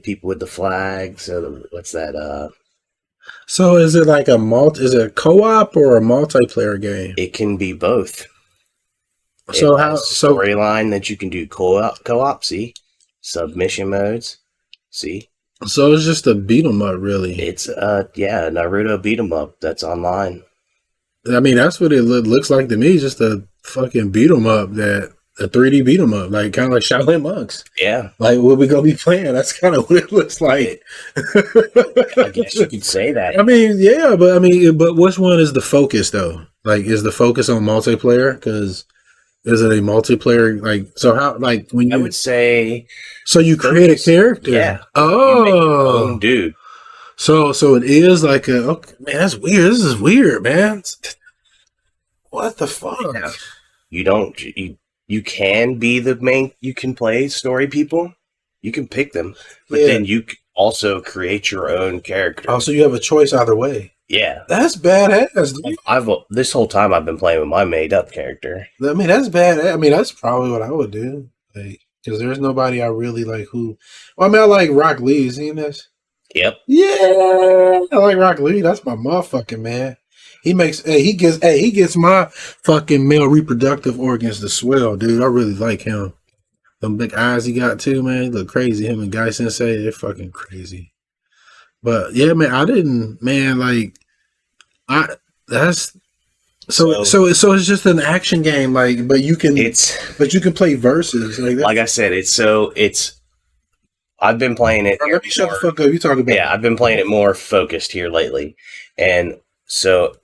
people with the flag. So what's that?
So is it like is it a co-op or a multiplayer game?
It can be both.
So
storyline that you can do co-op? See, submission modes. See.
So it's just a beat 'em up, really.
It's Naruto beat 'em up that's online.
I mean, that's what it looks like to me. Just a fucking beat 'em up, a 3D beat 'em up, like kind of like Shaolin Monks.
Yeah,
like what we gonna be playing. That's kind of what it looks like.
I guess you could say that.
I mean, yeah, but which one is the focus though? Like, is the focus on multiplayer? Because is it a multiplayer? Like, so how? Like when you?
I would say.
So you create a character.
Yeah.
Oh,
you make your own dude.
So it is like okay, man, that's weird. This is weird, man. What the fuck?
Yeah. You can be the main. You can play story people. You can pick them, but then you also create your own character.
Oh, so you have a choice either way.
Yeah,
that's badass. Dude.
This whole time I've been playing with my made up character.
I mean, that's bad. I mean, that's probably what I would do. Like, because there's nobody I really like who. Well, I mean, I like Rock Lee. You seen this?
Yep.
Yeah, I like Rock Lee. That's my motherfucking man. He gets my fucking male reproductive organs to swell, dude. I really like him. Them big eyes he got too, man. He look crazy. Him and Guy Sensei, they're fucking crazy. But yeah, man, so it's just an action game, like, but you can play versus,
like I said, I've been playing it.
Let me shut the fuck up. You talking about?
Yeah, I've been playing it more focused here lately, and so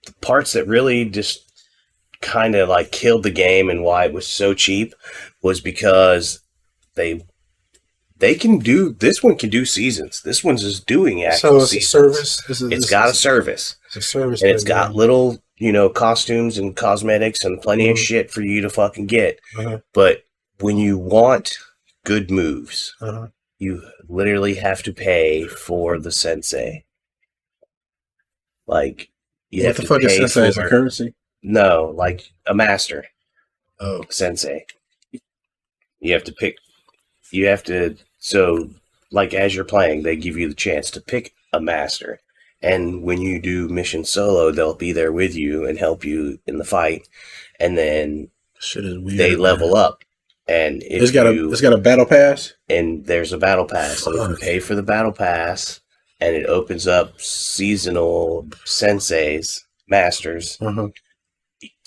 the parts that really just kind of like killed the game and why it was so cheap was because they They can do this one. Can do seasons. This one's just doing actual.
So it's
seasons.
a service.
It's got a service.
It's a service,
and it's got little, costumes and cosmetics and plenty of shit for you to fucking get. But when you want good moves, you literally have to pay for the sensei. Like you have to pay for
sensei is a currency.
No, like a master.
Oh,
sensei. You have to pick. You have to. So, like, as you're playing, they give you the chance to pick a master. And when you do mission solo, they'll be there with you and help you in the fight. And then
shit is weird,
they level up. And if
it's got a battle pass?
And there's a battle pass. So you pay for the battle pass, and it opens up seasonal senseis, masters.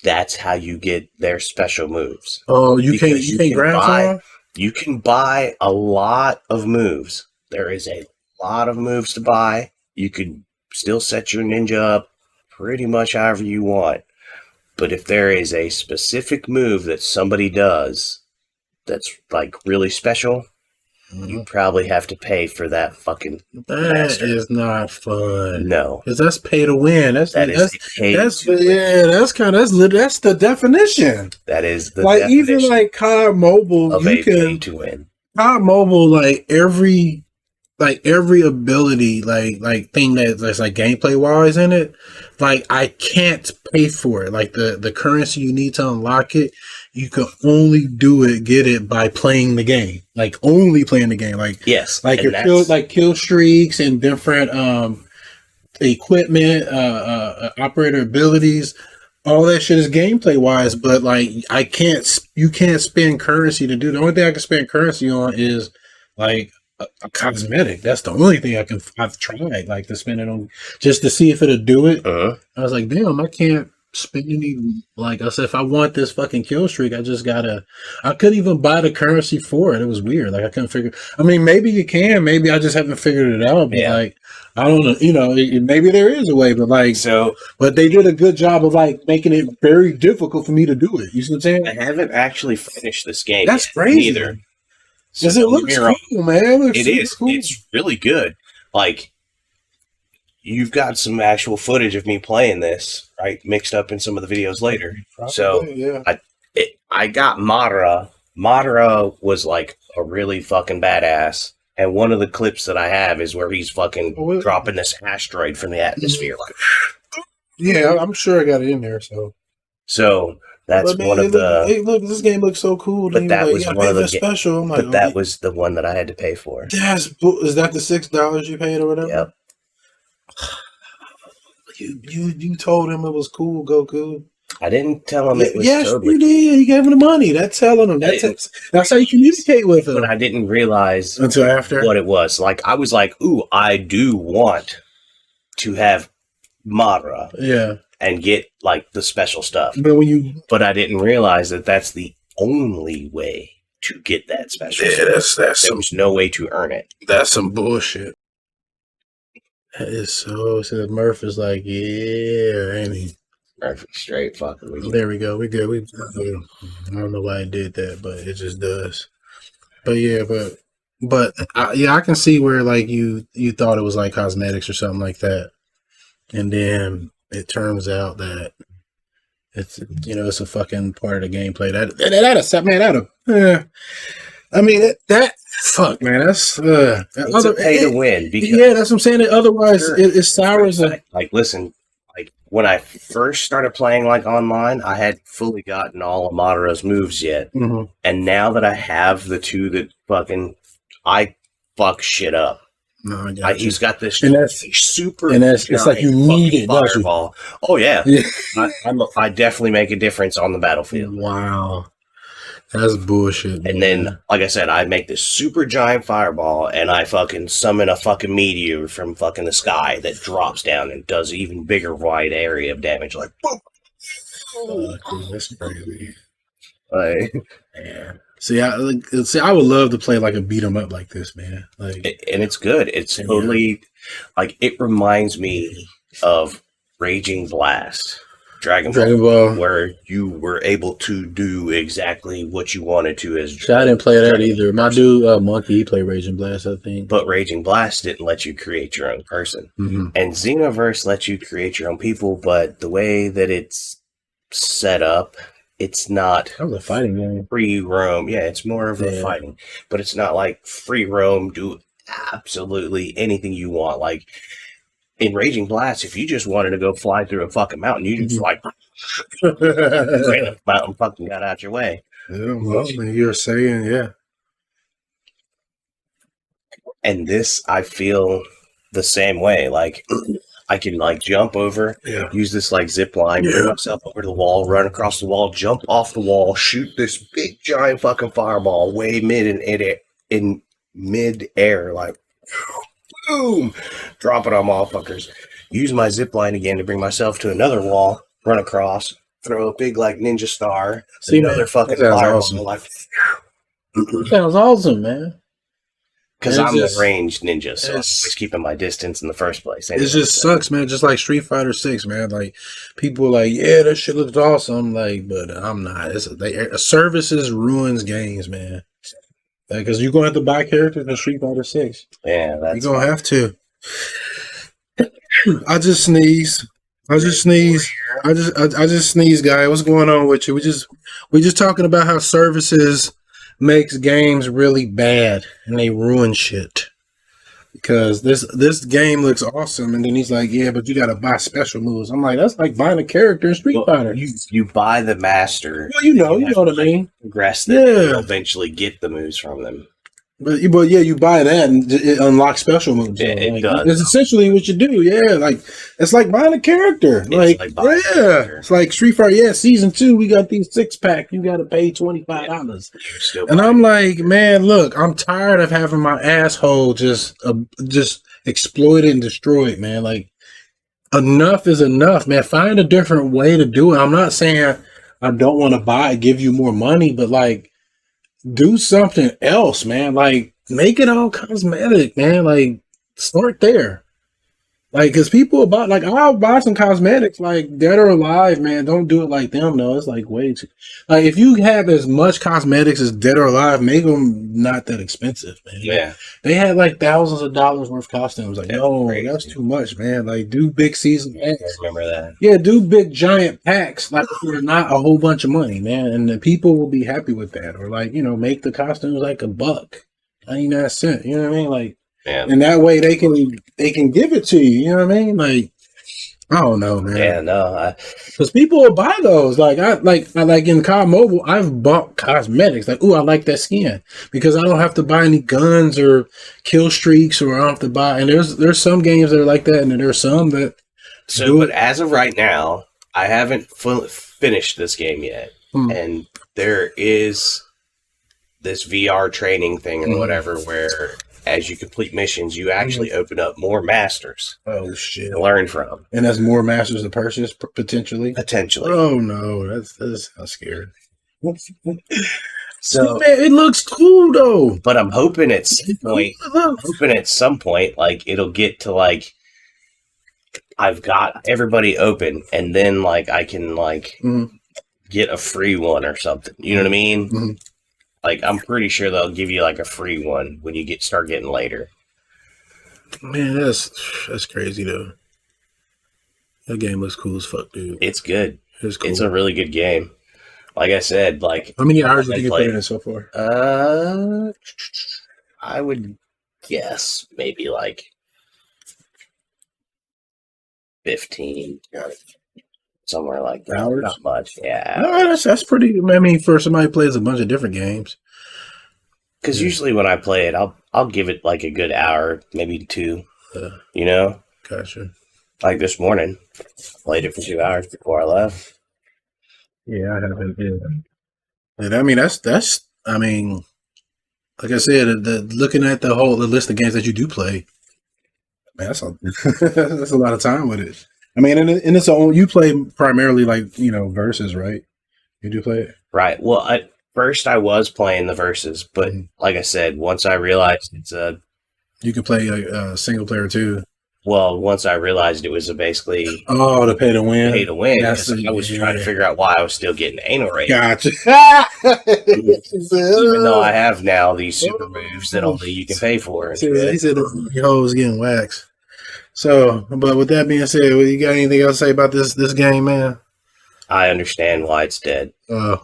That's how you get their special moves.
Oh, you can't grind for them?
You can buy a lot of moves. There is a lot of moves to buy. You could still set your ninja up pretty much however you want. But if there is a specific move that somebody does that's like really special, you probably have to pay for that fucking master.
Is not fun.
No.
Because that's pay to win. That's the definition.
That is the
like
definition.
Even like COD Mobile,
of
you can
pay to win.
COD Mobile, like every ability, like thing that's like gameplay wise in it, like I can't pay for it. Like the currency you need to unlock it, you can only get it by playing the game. Like only playing the game. Like
yes,
like your kill streaks and different equipment, operator abilities. All that shit is gameplay wise, but like you can't spend currency to do. The only thing I can spend currency on is like a cosmetic. That's the only thing I've tried like to spend it on just to see if it'll do it. I was like, damn, I can't spend any. Like I said, if I want this fucking kill streak, I couldn't even buy the currency for it. It was weird. Like I couldn't figure. I mean, maybe you can. Maybe I just haven't figured it out. But like, I don't know. Maybe there is a way. But like, but they did a good job of like making it very difficult for me to do it. You see what I'm saying?
I haven't actually finished this game.
That's crazy.
Either.
Because it looks cool, man.
It is. Cool. It's really good. Like, you've got some actual footage of me playing this, right? Mixed up in some of the videos later. Probably, so, yeah. I got Madara. Madara was, like, a really fucking badass. And one of the clips that I have is where he's fucking dropping this asteroid from the atmosphere. Like,
yeah, I'm sure I got it in there, So...
That's one of the.
Hey, look, this game looks so cool.
But that was one of the
special. I'm like,
but that was the one that I had to pay for.
Is that the $6 you paid or whatever?
Yep.
You told him it was cool, Goku.
I didn't tell him it was.
Yes, you did. You gave him the money. That's telling him. That's how you communicate with him.
But I didn't realize
until after
what it was. Like I was like, "Ooh, I do want to have Madara."
Yeah.
And get like the special stuff.
But
I didn't realize that that's the only way to get that special stuff. There was no way to earn it.
That's some bullshit. That is so Murph is like, yeah, ain't he?
Murphy straight fucking with you.
There we go. We good. I don't know why I did that, but it just does. But yeah, I can see where like you thought it was like cosmetics or something like that. And then it turns out that it's a fucking part of the gameplay. Fuck, man. That's
it's a pay to win. Because
that's what I'm saying. Otherwise, it sours.
Like, listen, like when I first started playing like online, I hadn't fully gotten all of Madara's moves yet, and now that I have the two that I fuck shit up.
No,
he's got this super,
and it's like you need it,
fireball. Oh yeah, I definitely make a difference on the battlefield.
Wow, that's bullshit.
And then, like I said, I make this super giant fireball, and I fucking summon a fucking meteor from fucking the sky that drops down and does an even bigger wide area of damage. Like, boom.
Dude, that's crazy.
Like,
yeah. See, I would love to play like a beat 'em up like this, man. Like,
and it's good. It's totally like it reminds me of Raging Blast. Dragon Ball, where you were able to do exactly what you wanted to as
So I didn't play that either. My dude, Monkey, he played Raging Blast, I think.
But Raging Blast didn't let you create your own person.
Mm-hmm.
And Xenoverse lets you create your own people, but the way that it's set up, it's not
That was a fighting game.
free roam. Yeah, it's more of a fighting, but it's not like free roam, do absolutely anything you want. Like in Raging Blast, if you just wanted to go fly through a fucking mountain, you just like the mountain fucking got out your way.
Yeah, well, you're saying, yeah.
And this, I feel the same way. Like I can like jump over, use this like zip line, bring myself over to the wall, run across the wall, jump off the wall, shoot this big giant fucking fireball way in mid air, like boom, drop it on motherfuckers. Use my zip line again to bring myself to another wall, run across, throw a big like ninja star,
see
another fucking fireball. Awesome. Like,
sounds awesome, man.
Because I'm a ranged ninja, so I'm always keeping my distance in the first place.
Anyway, it just sucks, man. Just like Street Fighter 6, man. Like, people are like, yeah, that shit looks awesome. Like, but I'm not. Services ruins games, man. Because you're going to have to buy characters in Street Fighter 6.
Yeah, that's
you're going to have to. I just sneezed. I just sneezed, guy. What's going on with you? We just talking about how services makes games really bad and they ruin shit. Because this game looks awesome, and then he's like, yeah, but you gotta buy special moves. I'm like, that's like buying a character in Street Fighter.
You buy the master.
Well, you know what I mean.
Progress them, you'll eventually get the moves from them.
But yeah, you buy that and it unlocks special moves.
Yeah, it does.
It's essentially what you do. Yeah, like it's like buying a character. It's like Street Fighter. Yeah, season 2, we got these 6-pack. You got to pay $25. And I'm like, man, look, I'm tired of having my asshole just exploited and destroyed, man. Like enough is enough, man. Find a different way to do it. I'm not saying I don't want to give you more money, but like, do something else, man. Like, make it all cosmetic, man. Like, start there. Like, because people about, like, I'll buy some cosmetics, like, Dead or Alive, man. Don't do it like them, though. It's like way too. Like, if you have as much cosmetics as Dead or Alive, make them not that expensive, man.
Yeah.
They had, like, thousands of dollars worth of costumes. Like, no, that's too much, man. Like, do big season packs.
I remember that.
Yeah, do big giant packs, like, for not a whole bunch of money, man. And the people will be happy with that. Or, like, you know, make the costumes like $1, 99 cents. You know what I mean? Like,
yeah. And
that way they can give it to you. You know what I mean? Like, I don't know, man.
Yeah, no.
Because people will buy those. Like I like in COD Mobile, I've bought cosmetics. Like, ooh, I like that skin because I don't have to buy any guns or kill streaks, or I don't have to buy. And there's some games that are like that, and there's some that.
But as of right now, I haven't finished this game yet, and there is this VR training thing or whatever where, as you complete missions, you actually open up more masters.
Oh shit!
To learn from,
and that's more masters to purchase potentially.
Potentially.
Oh no, that's I'm scared.
So
man, it looks cool though.
But I'm hoping at some point, like it'll get to like I've got everybody open, and then like I can like get a free one or something. You know what I mean?
Mm-hmm.
Like, I'm pretty sure they'll give you, like, a free one when you start getting later.
Man, that's crazy, though. That game looks cool as fuck, dude.
It's good.
It's cool.
It's a really good game. Like I said, like...
How many hours have you played in it so far?
I would guess maybe, like, 15. Somewhere like that.
Hours?
Not much, yeah.
No, that's pretty. I mean, for somebody who plays a bunch of different games.
Because usually when I play it, I'll give it like a good hour, maybe 2. You know?
Gotcha.
Like this morning, played it for 2 hours before I left.
Yeah, I haven't. Yeah. And I mean, that's. I mean, like I said, looking at the list of games that you do play, man, that's a lot of time with it. I mean, and it's you play primarily like, you know, versus, right? You do play it?
Right. Well, at first I was playing the versus, but like I said, once I realized it's
you can play a single player too.
Well, once I realized it was basically
Oh, to pay to win.
pay to win,
That's
because I was trying to figure out why I was still getting anal rape.
Gotcha.
Even though I have now these super moves that only you can pay for.
He said your hoes getting waxed. So, but with that being said, you got anything else to say about this game, man?
I understand why it's dead.
I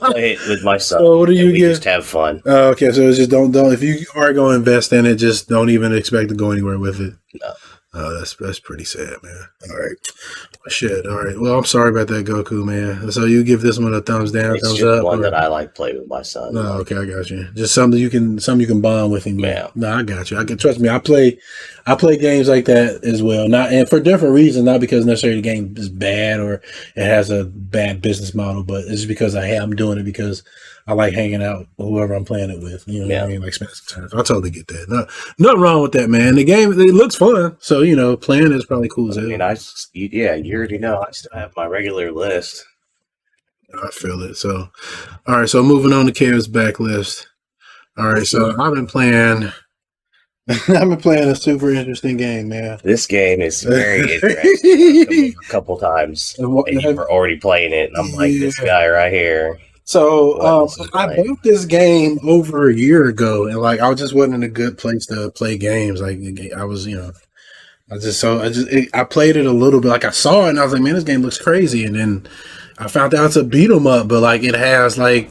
play it with my son.
So what do you
we
get?
Just have fun.
Okay, so it's just don't. If you are going to invest in it, just don't even expect to go anywhere with it.
No.
Oh, that's pretty sad, man. All right. Shit. All right. Well, I'm sorry about that, Goku, man. So you give this one a thumbs down,
it's
thumbs
just
up.
One that I like play with my son.
No, okay, I got you. Just something you can bond with him.
Yeah.
No, I got you. I can trust me. I play games like that as well. Not and for different reasons, not because necessarily the game is bad or it has a bad business model, but it's because I'm doing it because I like hanging out with whoever I'm playing it with. You know what I mean? Like spending some time. I totally get that. Nothing wrong with that, man. The game, it looks fun. So, playing is probably cool as hell.
I mean, you already know I still have my regular list.
I feel it. So, all right. So moving on to Kev's backlist. All right. So I've been playing a super interesting game, man.
This game is very interesting. A couple times, and you were already playing it, and I'm like, this guy right here.
So I bought this game over a year ago, and like I just wasn't in a good place to play games. Like I was, I played it a little bit. Like I saw it, and I was like, man, this game looks crazy. And then I found out it's a beat 'em up, but like it has like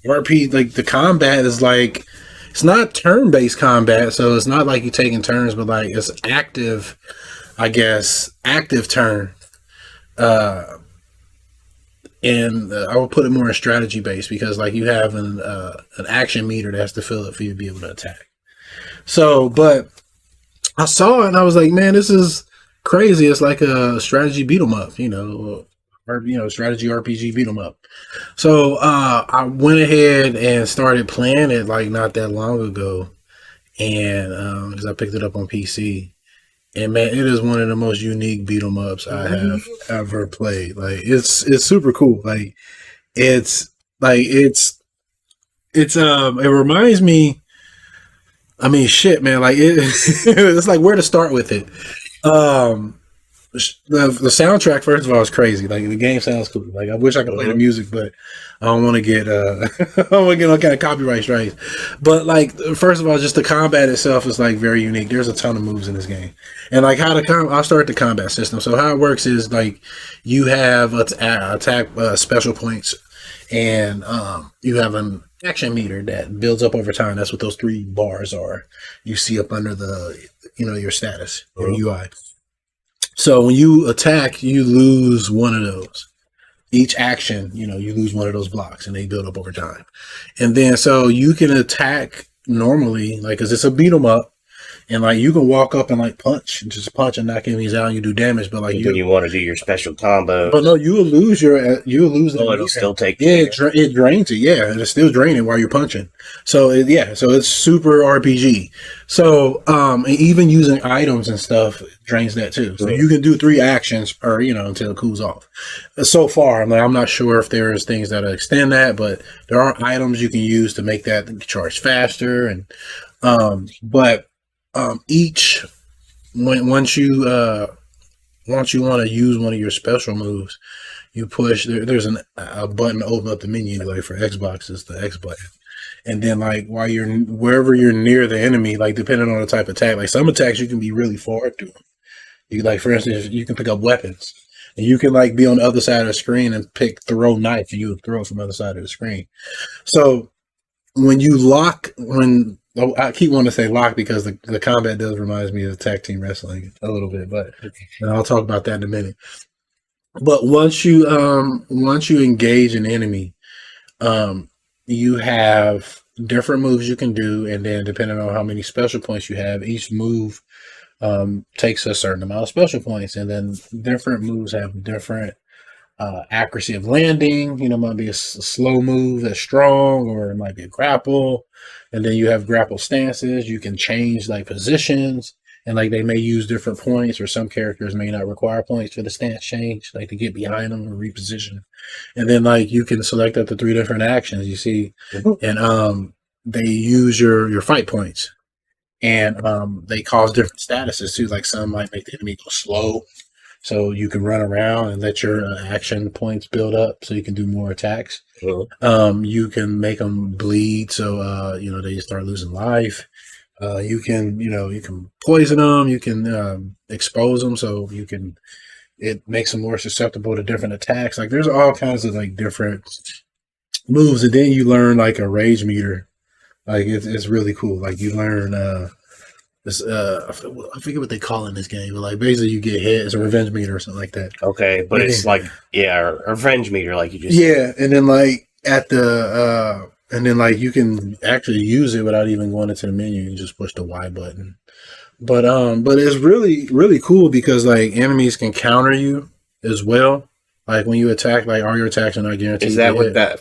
RP, like the combat is like it's not turn-based combat, so it's not like you're taking turns, but like it's active, I guess, active turn. And I would put it more in strategy based because like you have an action meter that has to fill it for you to be able to attack. So, but I saw it and I was like, man, this is crazy. It's like a strategy beat 'em up, or strategy RPG beat 'em up. So I went ahead and started playing it like not that long ago, and because I picked it up on PC. And man, it is one of the most unique beat 'em ups I have ever played. Like it's super cool. Like it reminds me. I mean, shit, man. Like it's like where to start with it. The soundtrack, first of all, is crazy. Like the game sounds cool. Like I wish I could play the music, but I don't want to get I don't want to get no kind of copyright strikes. But like first of all, just the combat itself is like very unique. There's a ton of moves in this game, and like I'll start the combat system. So how it works is like you have attack special points, and you have an action meter that builds up over time. That's what those 3 bars are. You see up under the your status, your UI. So when you attack, you lose one of those. Each action, you lose one of those blocks, and they build up over time. And then so you can attack normally, like, because it's a beat 'em up, and like you can walk up and like punch and knock enemies out, and you do damage. But like
you want to do your special combo.
But no, you will lose.
Oh, it'll still take.
Yeah, it drains it. Yeah, it'll still drain it while you're punching. So so it's super RPG. So and even using items and stuff drains that too. So you can do 3 actions per until it cools off. So far, I'm not sure if there's things that extend that, but there are items you can use to make that charge faster. And each once you want to use one of your special moves, you push. There's a button to open up the menu. Like for Xbox, it's the X button. And then like while wherever you're near the enemy, like depending on the type of attack, like some attacks you can be really far through. You like, for instance, you can pick up weapons, and you can like be on the other side of the screen and pick throw knife, and you would throw it from the other side of the screen. So when you I keep wanting to say lock because the combat does remind me of tag team wrestling a little bit, but I'll talk about that in a minute. But once you engage an enemy, you have different moves you can do, and then depending on how many special points you have, each move takes a certain amount of special points, and then different moves have different accuracy of landing. It might be a slow move that's strong, or it might be a grapple. And then you have grapple stances. You can change like positions, and like they may use different points, or some characters may not require points for the stance change, like to get behind them or reposition. And then like you can select up to 3 different actions you see, and they use your fight points. and they cause different statuses too. Like some might make the enemy go slow, so you can run around and let your action points build up, so you can do more attacks. You can make them bleed, so they start losing life. You can poison them. You can expose them, so it makes them more susceptible to different attacks. Like there's all kinds of like different moves, and then you learn like a rage meter. Like it's really cool. Like you learn this I forget what they call it in this game, but like basically you get hit. It's a revenge meter or something like that.
Okay, but it's like a revenge meter, like you just
said. And then like at the and then like you can actually use it without even going into the menu. You just push the Y button. But it's really, really cool because like enemies can counter you as well. Like when you attack, like all your attacks are not guaranteed.
Is that with that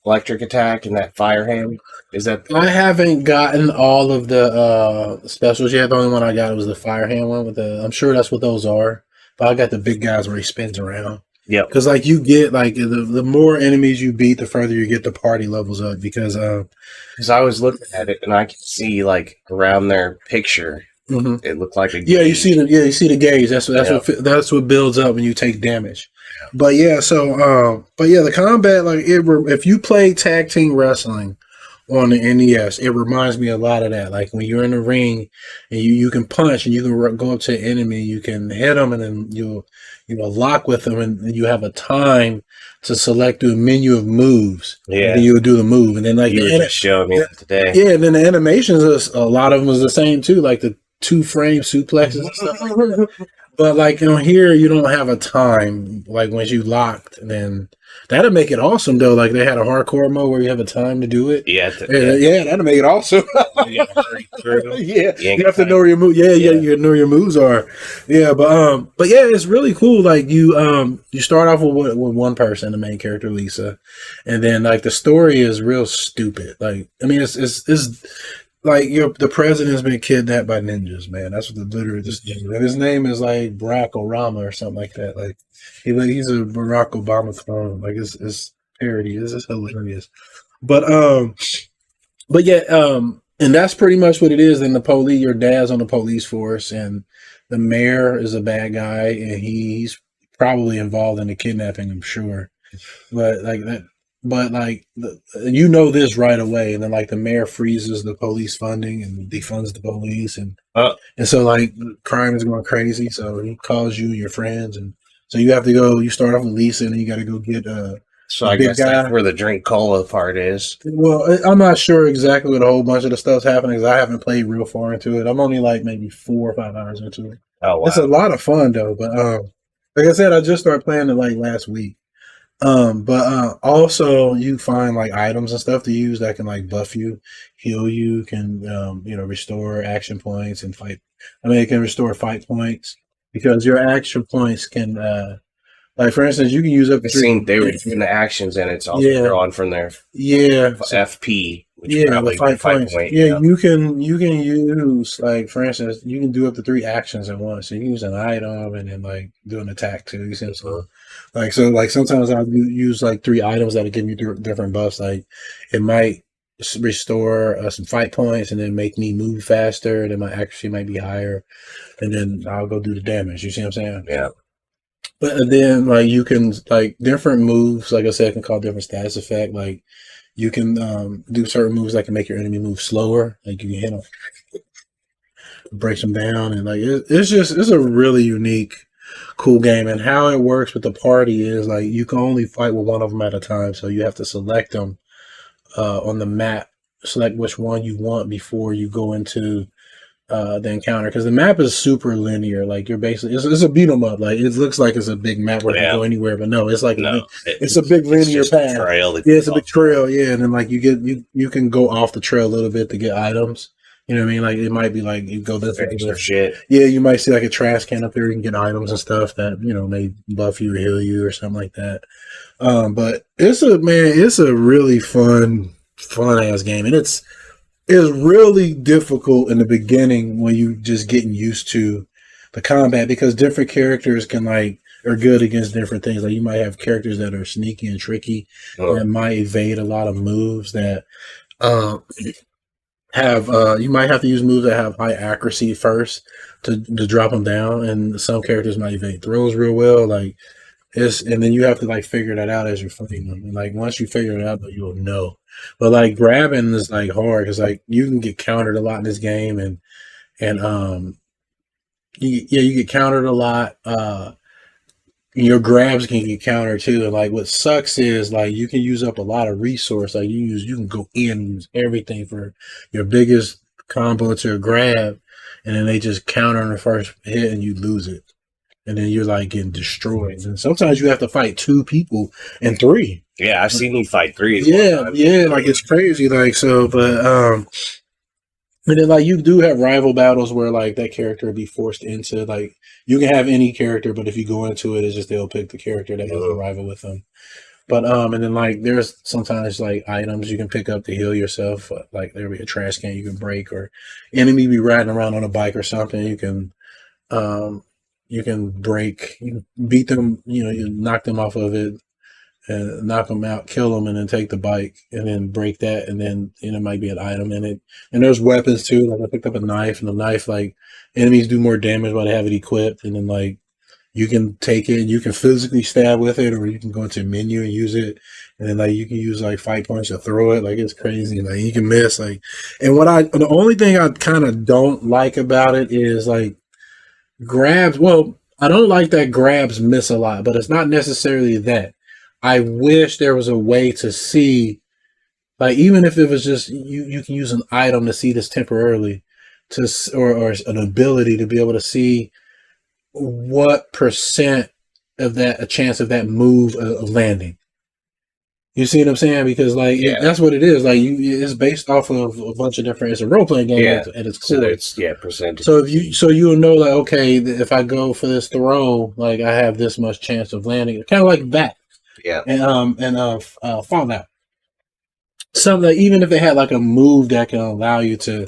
electric attack and that fire hand? Is that?
I haven't gotten all of the specials yet. The only one I got was the fire hand one with the. I'm sure that's what those are. But I got the big guys where he spins around.
Yeah.
Because like you get like the more enemies you beat, the further you get the party levels up. Because
I was looking at it and I can see like around their picture.
Mm-hmm.
It looked like a gauge.
You see the gauge. That's what builds up when you take damage. Yeah. But the combat, like if you play tag team wrestling on the NES, it reminds me a lot of that. Like when you're in the ring and you can punch and you can go up to an enemy, you can hit them and then you'll lock with them and you have a time to select through a menu of moves. Yeah, and then you'll do the move, and then like
you just showed me that today.
Yeah, and then the animations, a lot of them was the same too, like the 2-frame suplexes and stuff like that. But like here you don't have a time. Like once you locked, then that'd make it awesome though. Like they had a hardcore mode where you have a time to do it.
Yeah,
that'd make it awesome. You have to know where your move. You know your moves are. Yeah, but yeah, it's really cool. Like you start off with one person, the main character Lisa, and then like the story is real stupid. Like I mean, it's like the president's been kidnapped by ninjas, man. That's what and his name is like Barack Obama or something like that. Like he's a Barack Obama clone. Like it's parody. This is hilarious. But and that's pretty much what it is. And the police, your dad's on the police force, and the mayor is a bad guy, and he's probably involved in the kidnapping, I'm sure. But like that. But like this right away, and then like the mayor freezes the police funding and defunds the police, and so like crime is going crazy. So he calls you and your friends, and so you have to go. You start off with Lisa, and then you got to go get
So I guess that's where the drink cola part is.
Well, I'm not sure exactly what a whole bunch of the stuff's happening because I haven't played real far into it. I'm only like maybe 4 or 5 hours into it.
Oh wow!
It's a lot of fun though. But like I said, I just started playing it like last week. But also you find like items and stuff to use that can like buff you, heal you, can restore action points and fight. I mean, it can restore fight points because your action points can like for instance, you can use up to 3.
They were doing the actions and it's also drawn from their FP. Which
probably fight points. Point, you can use like for instance, you can do up to 3 actions at once. So you can use an item and then like do an attack too. You see what I'm saying? Like sometimes I use like 3 items that'll give you different buffs. Like it might restore some fight points and then make me move faster. And then my accuracy might be higher, and then I'll go do the damage. You see what I'm saying?
Yeah.
But then like you can like different moves. Like I said, can call different status effect. Like you can do certain moves that can make your enemy move slower. Like you can hit them, break them down, and like it's a really unique, cool game. And how it works with the party is like you can only fight with one of them at a time. So you have to select them on the map, select which one you want before you go into the encounter, because the map is super linear. Like you're basically it's a beat 'em up. Like it looks like it's a big map where you can go anywhere, but no, it's like it's a big linear path. It's a big trail. Yeah, and then like you can go off the trail a little bit to get items. You know what I mean? Like it might be like you go this way.
Shit.
Yeah, you might see like a trash can up there. You can get items and stuff that may buff you or heal you or something like that. But it's a really fun ass game, and it's really difficult in the beginning when you just getting used to the combat, because different characters are good against different things. Like you might have characters that are sneaky and tricky that might evade a lot of moves that have you might have to use moves that have high accuracy first to drop them down, and some characters might evade throws real well. Like and then you have to like figure that out as you're fighting them. And like once you figure it out, you'll know. But like grabbing is like hard because like you can get countered a lot in this game, and you get countered a lot. Your grabs can get countered too. And like what sucks is like you can use up a lot of resource. Like you can go in and use everything for your biggest combo to a grab, and then they just counter on the first hit and you lose it. And then you're like getting destroyed. And sometimes you have to fight 2 people and 3.
Yeah, I've seen you fight 3.
Yeah, like it's crazy. Like so, but and then like you do have rival battles where like that character would be forced into like you can have any character, but if you go into it, it's just they'll pick the character that has a rival with them. But and then like there's sometimes like items you can pick up to heal yourself. Like there'll be a trash can you can break, or enemy be riding around on a bike or something. You can break, you can beat them. You knock them off of it and knock them out, kill them, and then take the bike and then break that, and then it might be an item in it. And there's weapons too. Like I picked up a knife, and the knife like enemies do more damage while they have it equipped, and then like you can take it, you can physically stab with it, or you can go into a menu and use it, and then like you can use like fight points to throw it. Like it's crazy. Like you can miss like, and the only thing I kind of don't like about it is like grabs. Well, I don't like that grabs miss a lot, but it's not necessarily that. I wish there was a way to see, like even if it was just you can use an item to see this temporarily, or an ability to be able to see what percent of that a chance of that move of landing. You see what I'm saying? Because like that's what it is. Like it's based off of a bunch of different. It's a role playing game at its core.
So it's percentage.
So you'll know like okay, if I go for this throw, like I have this much chance of landing. Kind of like that.
Yeah.
And Fallout. Something like, even if they had like a move that can allow you to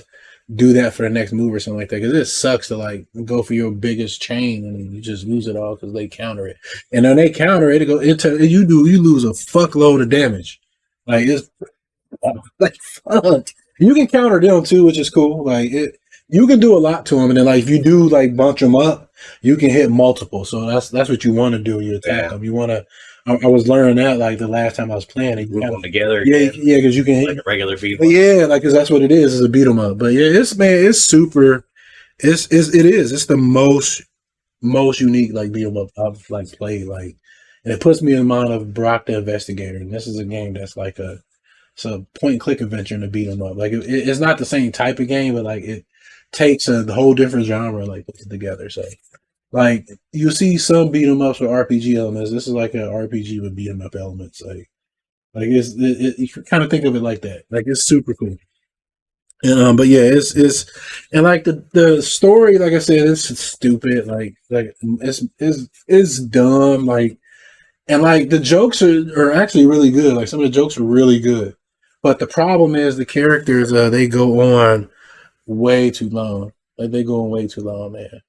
do that for the next move or something like that, because it sucks to like go for your biggest chain and you just lose it all because they counter it. And when they counter it, you lose a fuckload of damage. Like it's like fuck. You can counter them too, which is cool. Like you can do a lot to them, and then like if you do like bunch them up, you can hit multiple. So that's what you want to do. You attack them. You want to. I was learning that like the last time I was playing.
You group them together.
Yeah, because you can hit
like a regular beat.
Yeah, like because that's what it is a beat 'em up. But yeah, it's super. It's the most unique like beat 'em up I've like played. Like, and it puts me in mind of Brock the Investigator. And this is a game that's like it's a point and click adventure in a beat 'em up. Like it's not the same type of game, but like it takes a whole different genre like puts it together. So. Like you see some beat 'em ups with RPG elements. This is like an RPG with beat 'em up elements. Like you kind of think of it like that. Like it's super cool. And but yeah, it's and like the story, like I said, it's stupid. Like it's dumb. Like and like the jokes are actually really good. Like some of the jokes are really good. But the problem is the characters they go on way too long. Like they go on way too long, man.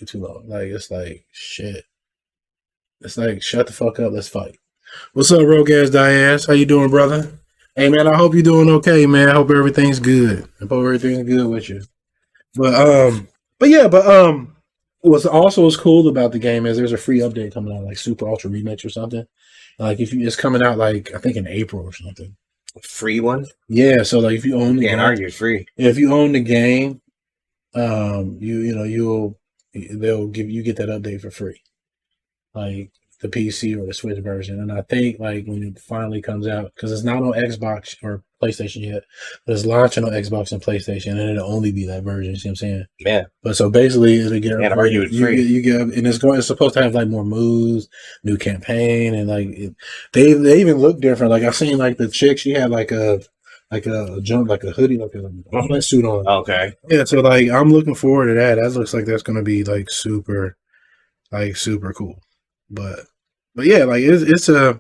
Too long. Like it's like shit. It's like shut the fuck up. Let's fight. What's up, Rogue Ass Diaz? How you doing, brother? Hey man, I hope you're doing okay, man. I hope everything's good. I hope everything's good with you. But what's cool about the game is there's a free update coming out, like Super Ultra Remix or something. Like it's coming out like I think in April or something.
A free one?
Yeah. So like if you own the game,
argue free.
If you own the game, they'll get that update for free, like the PC or the Switch version. And I think like when it finally comes out, because it's not on Xbox or PlayStation yet, but it's launching on Xbox and PlayStation, and it'll only be that version. You see what I'm saying?
Yeah.
But so basically, it'll get
argue it free.
You get, and it's supposed to have like more moves, new campaign, and like they even look different. Like I've seen like the chick, she had like a jump, like a hoodie, like a suit on.
Okay.
Yeah, so like I'm looking forward to that. That looks like that's gonna be like super cool. But yeah, like it's a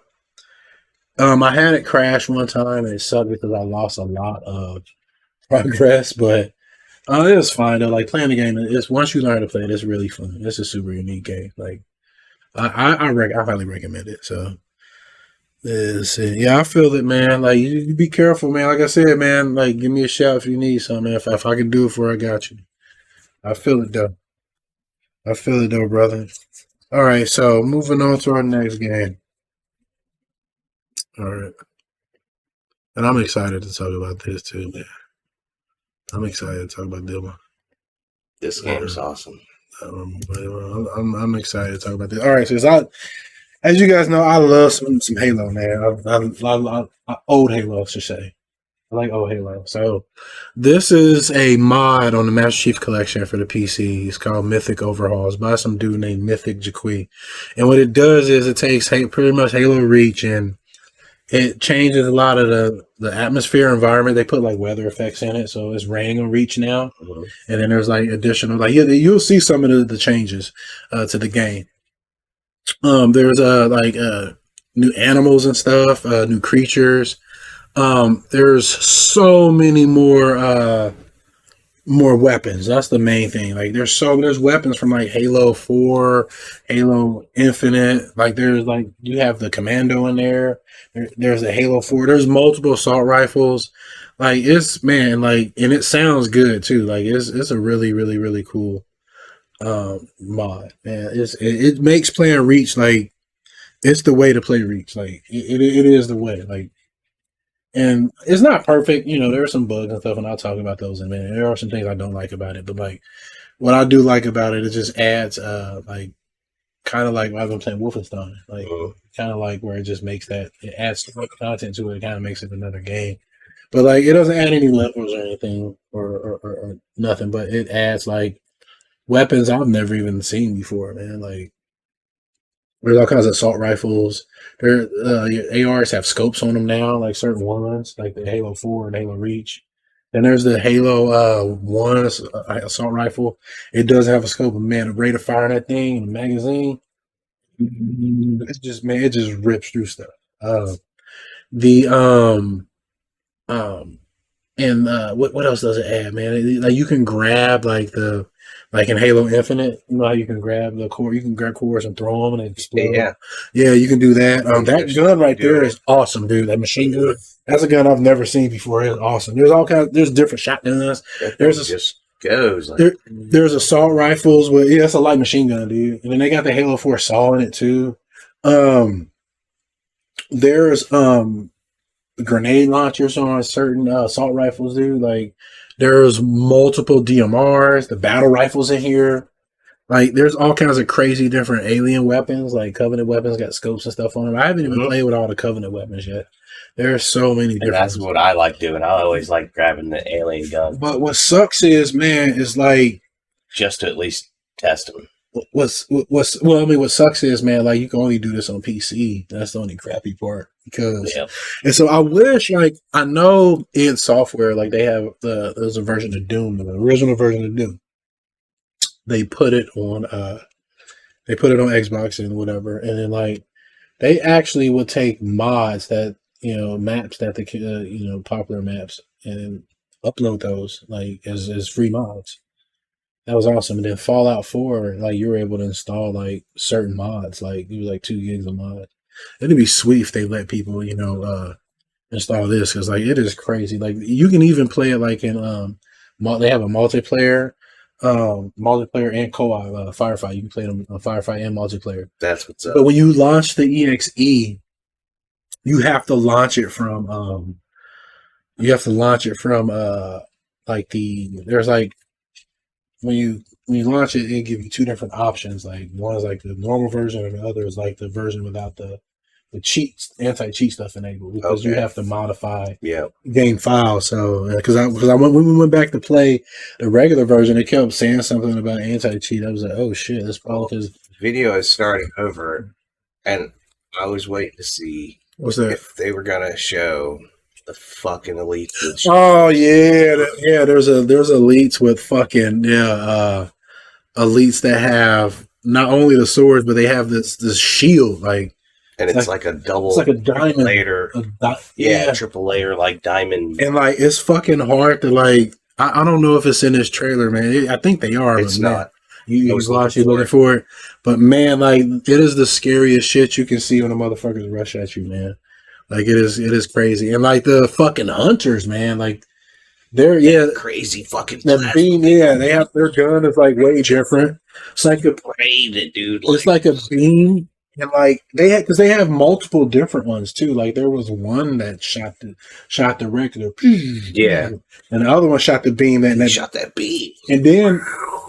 I had it crash one time and it sucked because I lost a lot of progress, but it was fine though. Like playing the game is once you learn to play it, it's really fun. It's a super unique game. Like I highly recommend it. So Yeah, I feel it, man. Like you be careful, man. Like I said, man. Like give me a shout if you need something. If I can do it for, I got you. I feel it though. I feel it though, brother. All right, so moving on to our next game. All right, and I'm excited to talk about this too, man. I'm excited to talk about this one.
This game is awesome.
I'm excited to talk about this. All right, so as you guys know, I love some Halo, man. I old Halo, I should say. I like old Halo. So this is a mod on the Master Chief Collection for the PC. It's called Mythic Overhaul. It's by some dude named Mythic Jaqui. And what it does is it takes pretty much Halo Reach and it changes a lot of the atmosphere environment. They put like weather effects in it. So it's raining on Reach now. Mm-hmm. And then there's like additional, like you'll see some of the changes to the game. There's new animals and stuff, new creatures. There's so many more weapons. That's the main thing. Like there's weapons from like Halo 4, Halo Infinite. Like you have the Commando in there. There's a Halo 4. There's multiple assault rifles. Like and it sounds good too. Like it's a really, really, really cool mod. Man, it makes playing Reach like it's the way to play Reach. Like it is the way. Like. And it's not perfect, there are some bugs and stuff, and I'll talk about those in a minute. There are some things I don't like about it, but like what I do like about it, it just adds kind of like I've been playing Wolfenstein, kind of like where it just makes it adds so much content to it, it kind of makes it another game. But like it doesn't add any levels or anything or nothing, but it adds like weapons I've never even seen before, man. Like there's all kinds of assault rifles. Your ARs have scopes on them now, like certain ones, like the Halo 4 and Halo Reach. Then there's the Halo 1 assault rifle. It does have a scope, but man, the rate of fire in that thing, the magazine, it just rips through stuff. What else does it add, man? Like you can grab like in Halo Infinite, you know how you can grab the core, you can grab cores and throw them and explode. Yeah, you can do that. That gun right there is awesome, dude. That machine gun, that's a gun I've never seen before. It's awesome. There's different shotguns. There's assault rifles, but that's a light machine gun, dude. And then they got the Halo 4 saw in it too. There's grenade launchers on certain assault rifles, dude. Like there's multiple DMRs, the battle rifles in here. Like there's all kinds of crazy different alien weapons, like Covenant weapons got scopes and stuff on them. I haven't even played with all the Covenant weapons yet. There's so many different.
And that's what I like doing. I always like grabbing the alien gun.
But what sucks is, man, is like
just to at least test them.
What sucks is, man, like you can only do this on PC. That's the only crappy part. And so I wish, like, I know in software, like they have there's a version of Doom, the original version of Doom. They put it on Xbox and whatever, and then like they actually would take mods that maps that the popular maps and upload those like as free mods. That was awesome. And then Fallout 4, like you were able to install like certain mods, like it was like 2 gigs of mods. It'd be sweet if they let people, install this because like it is crazy. Like you can even play it like in they have a multiplayer and co-op firefight. You can play them on firefight and multiplayer.
That's what's up.
But when you launch the EXE, you have to launch it from there's like when you launch it, it gives you 2 different options. Like one is like the normal version, and the other is like the version without the cheats, anti-cheat stuff enabled, because you have to modify game files. So because when we went back to play the regular version, it kept saying something about anti-cheat. I was like, oh shit, that's probably because
video is starting over, and I was waiting to see if they were gonna show the fucking elites.
Oh yeah, there's elites with fucking elites that have not only the swords, but they have this shield like.
And it's like a double.
It's like a diamond
layer. Triple layer like diamond.
And like it's fucking hard to like. I don't know if it's in this trailer, man. I think they are.
It's not.
You looking for it, but man, like it is the scariest shit you can see when the motherfuckers rush at you, man. Like it is crazy. And like the fucking hunters, man, like they're
crazy fucking
that beam, they have their gun is like way different. It's like a
dude.
It's like a beam, and like they have multiple different ones too. Like there was one that shot the regular, and the other one shot the beam that
shot that beam,
and then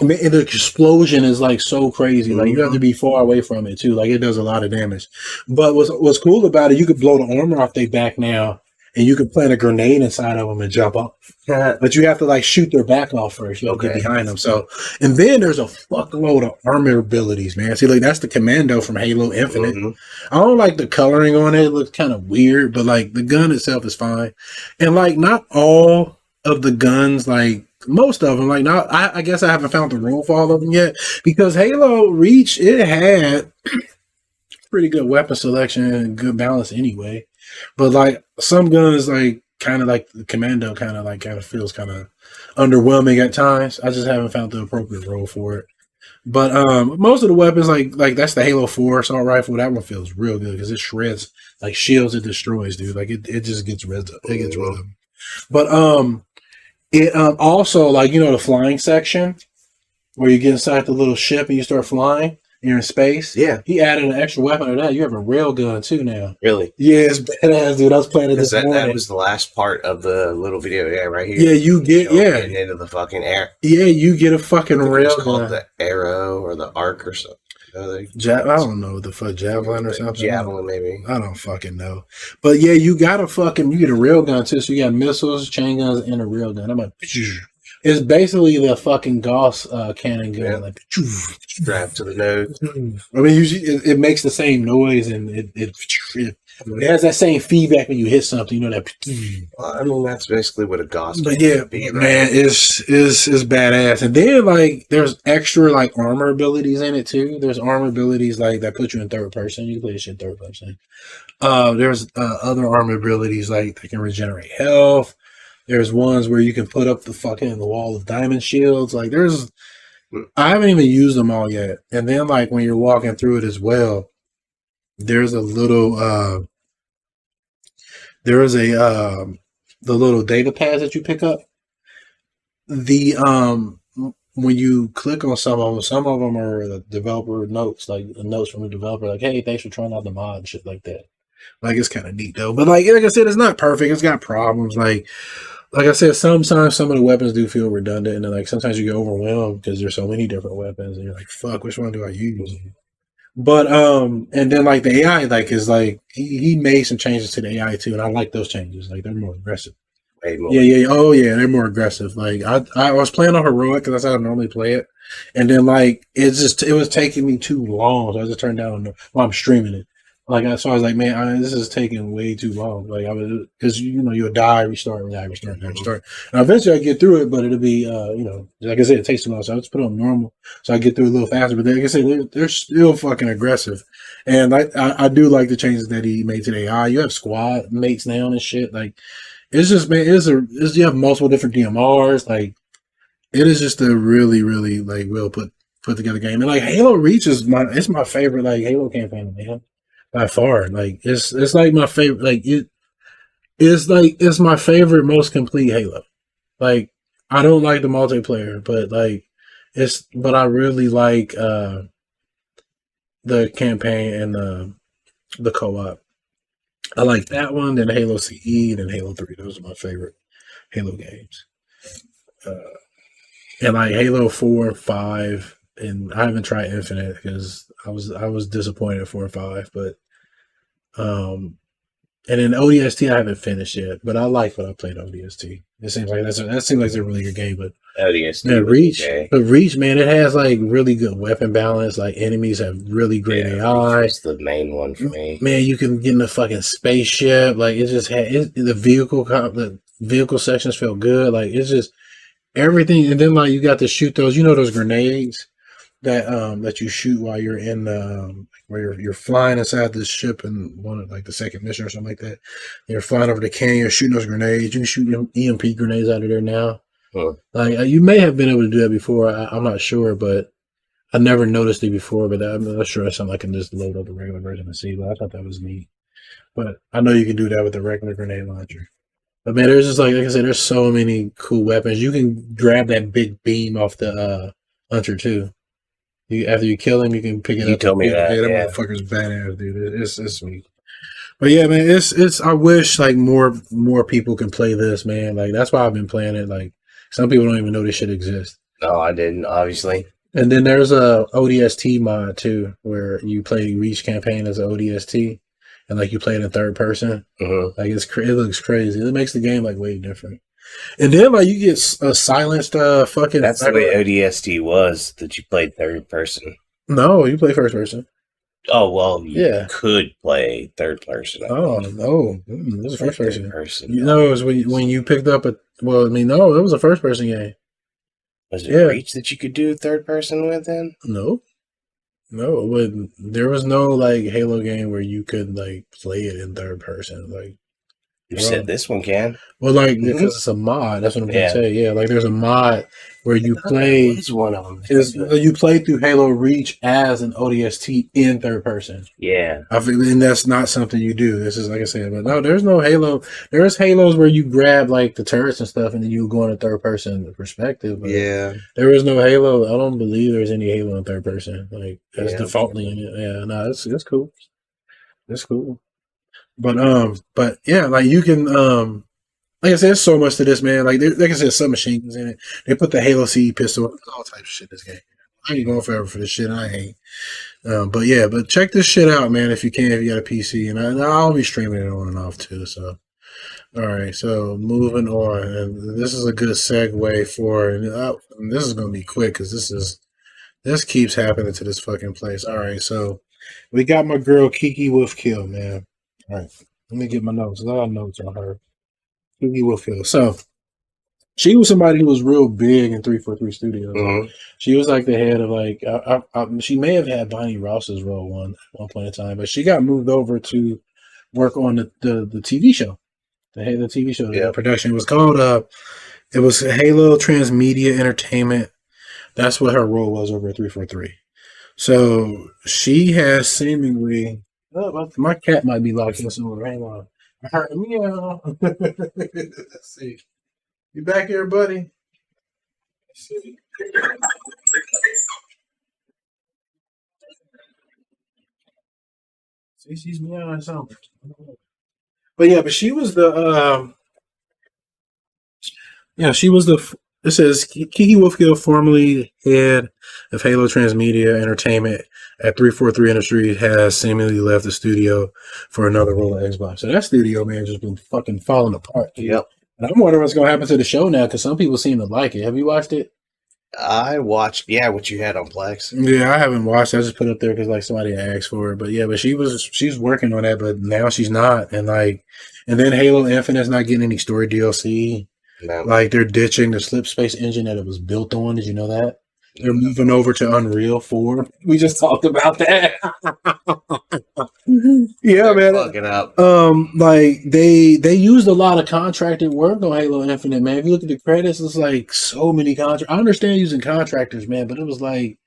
the explosion is like so crazy. Like you have to be far away from it too. Like it does a lot of damage. But what's cool about it, you could blow the armor off their back now. And you can plant a grenade inside of them and jump up. But you have to like shoot their back off first. You have to get behind them. So, and then there's a fuckload of armor abilities, man. See, like that's the commando from Halo Infinite. I don't like the coloring on it. It looks kind of weird, but like the gun itself is fine. And like not all of the guns, like most of them, like not, I guess I haven't found the rule for all of them yet because Halo Reach, it had pretty good weapon selection and good balance anyway. But like some guns, like kind of like the commando, kind of feels kind of underwhelming at times. I just haven't found the appropriate role for it. But most of the weapons, like that's the Halo 4 assault rifle. That one feels real good because it shreds like shields. It destroys, dude. Like it just gets rid of. It gets rid of them. But it also like the flying section where you get inside the little ship and you start flying. You're in space.
Yeah.
He added an extra weapon to that. You have a rail gun too now.
Really?
Yeah, it's badass, dude. I was playing it this morning.
That was the last part of the little video, right here.
Yeah, you get
getting into the fucking air.
Yeah, you get a fucking rail gun.
Called the arrow or the arc or something.
I don't know the fuck javelin or something.
Javelin, maybe.
I don't fucking know. But yeah, you get a rail gun too. So you got missiles, chain guns, and a rail gun. I'm like, it's basically the fucking Gauss cannon gun, like
strapped to the nose.
I mean, usually it makes the same noise, and it has that same feedback when you hit something. That.
I mean, that's basically what a Gauss.
But yeah, man, it's badass. And then like, there's extra like armor abilities in it too. There's armor abilities like that put you in third person. You can play this shit third person. There's other armor abilities like that can regenerate health. There's ones where you can put up the wall of diamond shields. Like I haven't even used them all yet. And then like when you're walking through it as well, there's a little, the little data pads that you pick up. When you click on some of them are the developer notes, like notes from the developer, like, hey, thanks for trying out the mod and shit like that. Like it's kind of neat though. But like I said, it's not perfect. It's got problems. Like I said, sometimes some of the weapons do feel redundant, and like sometimes you get overwhelmed because there's so many different weapons, and you're like, "Fuck, which one do I use?" But and then like the AI, like is like he made some changes to the AI too, and I like those changes. Like they're more aggressive. Yeah. Oh yeah, they're more aggressive. Like I was playing on heroic because that's how I normally play it, and then like it was taking me too long, so I just turned down while I'm streaming it. Like so I was like, man, this is taking way too long. Like I was, because you'll die, restart. And eventually I get through it, but it'll be like I said, it takes too long. So I just put it on normal, so I get through it a little faster. But like I said, they're still fucking aggressive, and I do like the changes that he made to the AI. You have squad mates now and shit. Like it's just, man, you have multiple different DMRs. Like it is just a really, really like well put together game. And like Halo Reach is my favorite like Halo campaign, man. By far, like it's like my favorite. Like it's my favorite, most complete Halo. Like I don't like the multiplayer, but like but I really like the campaign and the co-op. I like that one, then Halo CE, then Halo 3. Those are my favorite Halo games. And like Halo 4, 5. And I haven't tried Infinite because I was disappointed at 4 or 5, but and then ODST I haven't finished yet, but I like what I played ODST. It seems like that seems like it's a really good game, but
ODST
Reach, but Reach, man, it has like really good weapon balance. Like enemies have really great AI.
That's the main one for me.
Man, you can get in a fucking spaceship. Like it just had the vehicle sections feel good. Like it's just everything, and then like you got to shoot those grenades that you shoot while you're in where you're flying inside this ship in one of like the second mission or something like that. You're flying over the canyon, you're shooting those grenades. You can shoot EMP grenades out of there now. Huh. Like you may have been able to do that before. I'm not sure, but I never noticed it before. But I'm not sure that's something I can just load up the regular version and see. But I thought that was neat. But I know you can do that with a regular grenade launcher. But man, there's just like I said, there's so many cool weapons. You can grab that big beam off the hunter too. After you kill him, you can pick it up.
You told me that.
Yeah, that
Yeah.
motherfucker's badass, dude. It's sweet. But yeah, man, it's. I wish like more people can play this, man. Like that's why I've been playing it. Like some people don't even know this shit exists.
No, I didn't. Obviously.
And then there's a ODST mod too, where you play Reach campaign as an ODST, and like you play it in third person. Like it looks crazy. It makes the game like way different. And then like you get a silenced fucking.
That's the way ODST was. That you played third person.
No, you play first person.
Oh well, you could play third person.
Oh no, this is first person.
You
know, it was when you picked up a. Well, I mean, no, it was a first person game.
Was it Reach that you could do third person with then?
No, but there was no like Halo game where you could like play it in third person. Like
you said, this one can.
Well, like because it's a mod. That's what I'm gonna say. Yeah, like there's a mod where you play.
It's one of them.
You play through Halo Reach as an ODST in third person.
Yeah,
I feel, and that's not something you do. This is like I said, but no, there's no Halo. There's Halos where you grab like the turrets and stuff, and then you go in a third person perspective. But there is no Halo. I don't believe there's any Halo in third person. Like that's defaultly in it. Yeah, no, that's cool. That's cool. But yeah, like you can like I said, there's so much to this, man. Like I said, submachine guns in it. They put the Halo C pistol, all types of shit in this game. I ain't going forever for this shit. I ain't. But check this shit out, man. If you can, if you got a PC, and I'll be streaming it on and off too. So, all right. So moving on, and this is a good segue for. And this is gonna be quick because this keeps happening to this fucking place. All right. So we got my girl Kiki Wolfkill, man. All right. Let me get my notes. A lot of notes on her. Kiki Wolfkill. So she was somebody who was real big in 343 Studios. She was like the head of like she may have had Bonnie Ross's role at one point in time, but she got moved over to work on the TV show. The TV show, the production was called it was Halo Transmedia Entertainment. That's what her role was over at 343. So she has seemingly my cat might be locked in somewhere. Hang on. I heard meow. Let's see. You back here, buddy? Let's see. See, she's meowing something. But she was the it says Kiki Wolfkill, formerly head of Halo Transmedia Entertainment at 343 Industries, has seemingly left the studio for another role at Xbox. So that studio, man, just been fucking falling apart.
Yep.
And I'm wondering what's going to happen to the show now because some people seem to like it. Have you watched it?
I watched, what you had on Plex.
Yeah, I haven't watched it. I just put it up there because like somebody asked for it. But she's working on that, but now she's not. And then Halo Infinite's not getting any story DLC. No. Like they're ditching the slip space engine that it was built on. Did you know that? They're moving over to Unreal 4. We just talked about that. Yeah, man.
Fucking up.
Like they used a lot of contracted work on Halo Infinite, man. If you look at the credits, it's like so many contractors. I understand using contractors, man, but it was like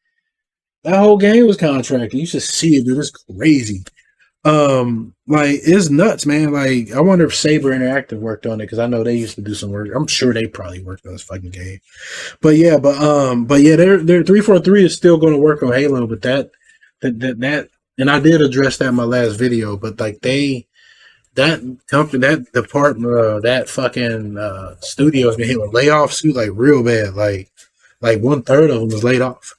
that whole game was contracted. You should see it, dude. It's crazy. Like it's nuts, man. Like I wonder if Saber Interactive worked on it because I know they used to do some work. I'm sure they probably worked on this fucking game. But yeah, they're 343 is still going to work on Halo, but that and I did address that in my last video. But like that company, that department, that fucking studio has been hit with layoffs too, like real bad. Like 1/3 of them was laid off.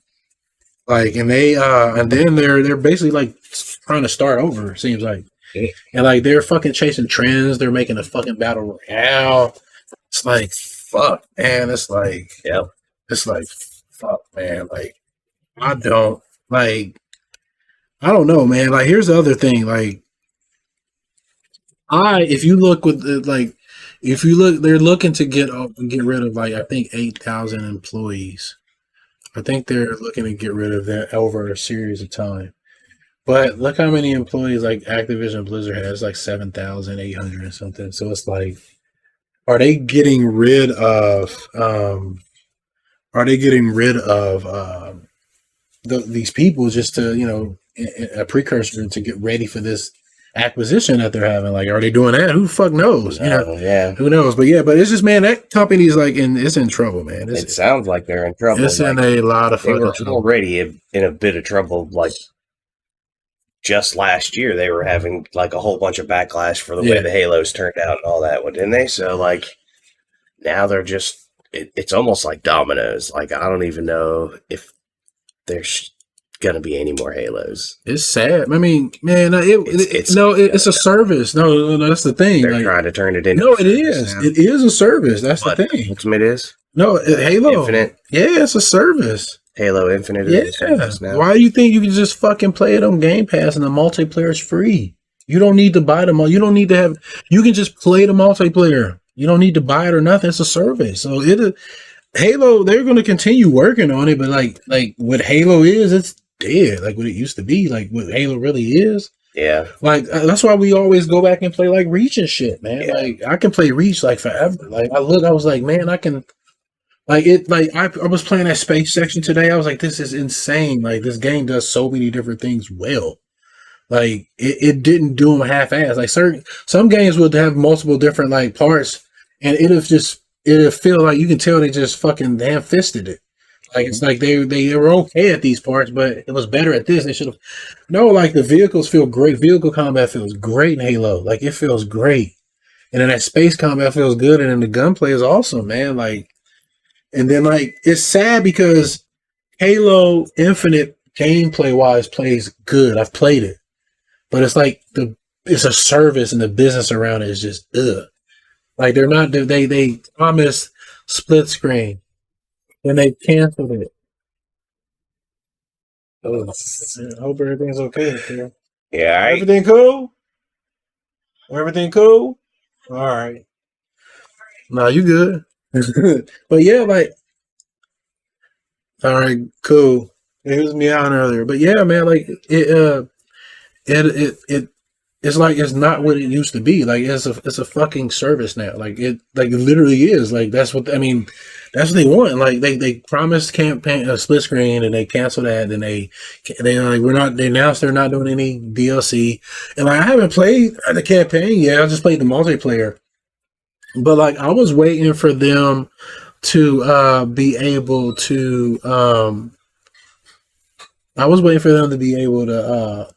Like and they and then they're basically like trying to start over, it seems like. And like they're fucking chasing trends, they're making a fucking battle royale. It's like fuck, man. It's like fuck, man. Like I don't know, man. Like here's the other thing. Like if you look, they're looking to get rid of like I think 8,000 employees. I think they're looking to get rid of that over a series of time. But look how many employees like Activision Blizzard has, like 7,800 or something. So it's like, are they getting rid of these people just to, a precursor to get ready for this acquisition that they're having. Like, are they doing that? Who the fuck knows? You know,
Yeah.
who knows? But yeah, but it's just, man, that company's like it's in trouble, man.
It sounds like they're in trouble.
It's in a lot of
they were
trouble.
already in a bit of trouble. Like just last year, they were having like a whole bunch of backlash for the way the Halos turned out and all that, didn't they? So like now they're just it's almost like dominoes. Like I don't even know if there's gonna be any more Halos.
It's sad. I mean, man, it's a service. No, that's the thing.
They're trying to turn it into.
No, it is. Now. It is a service. That's the thing.
Ultimate is.
No, Halo
Infinite.
Yeah, it's a service.
Halo Infinite is a service now.
Why do you think you can just fucking play it on Game Pass and the multiplayer is free? You don't need to buy them all. You don't need to have. You can just play the multiplayer. You don't need to buy it or nothing. It's a service. So Halo. They're going to continue working on it, but like what Halo is, it's dead. Like what it used to be. Like what Halo really is.
Yeah.
Like that's why we always go back and play like Reach and shit, man. Yeah. Like I can play Reach like forever. Like I was like, man, I can. Like it, like I was playing that space section today. I was like, this is insane. Like this game does so many different things well. Like it didn't do them half-assed. Like some games would have multiple different like parts, and it'll feel like you can tell they just fucking ham-fisted it. Like it's like they were okay at these parts, but it was better at this. They should have. No, like the vehicles feel great. Vehicle combat feels great in Halo. Like it feels great, and then that space combat feels good, and then the gunplay is awesome, man. Like. And then, like, it's sad because Halo Infinite gameplay wise plays good. I've played it, but it's like it's a service and the business around it is just ugh. Like they're not. They promised split screen, and they canceled it. Oh, I hope everything's okay here.
Yeah, right.
Everything cool. Everything cool. All right. No, you good. But yeah, like, all right, cool. It was me on earlier, but yeah, man, like it's like it's not what it used to be. Like it's a fucking service now. Like it literally is. Like that's what I mean. That's what they want. Like they promised campaign a split screen and they canceled that. And they like they announced they're not doing any DLC. And like I haven't played the campaign yet. I just played the multiplayer. But like I was waiting for them to be able to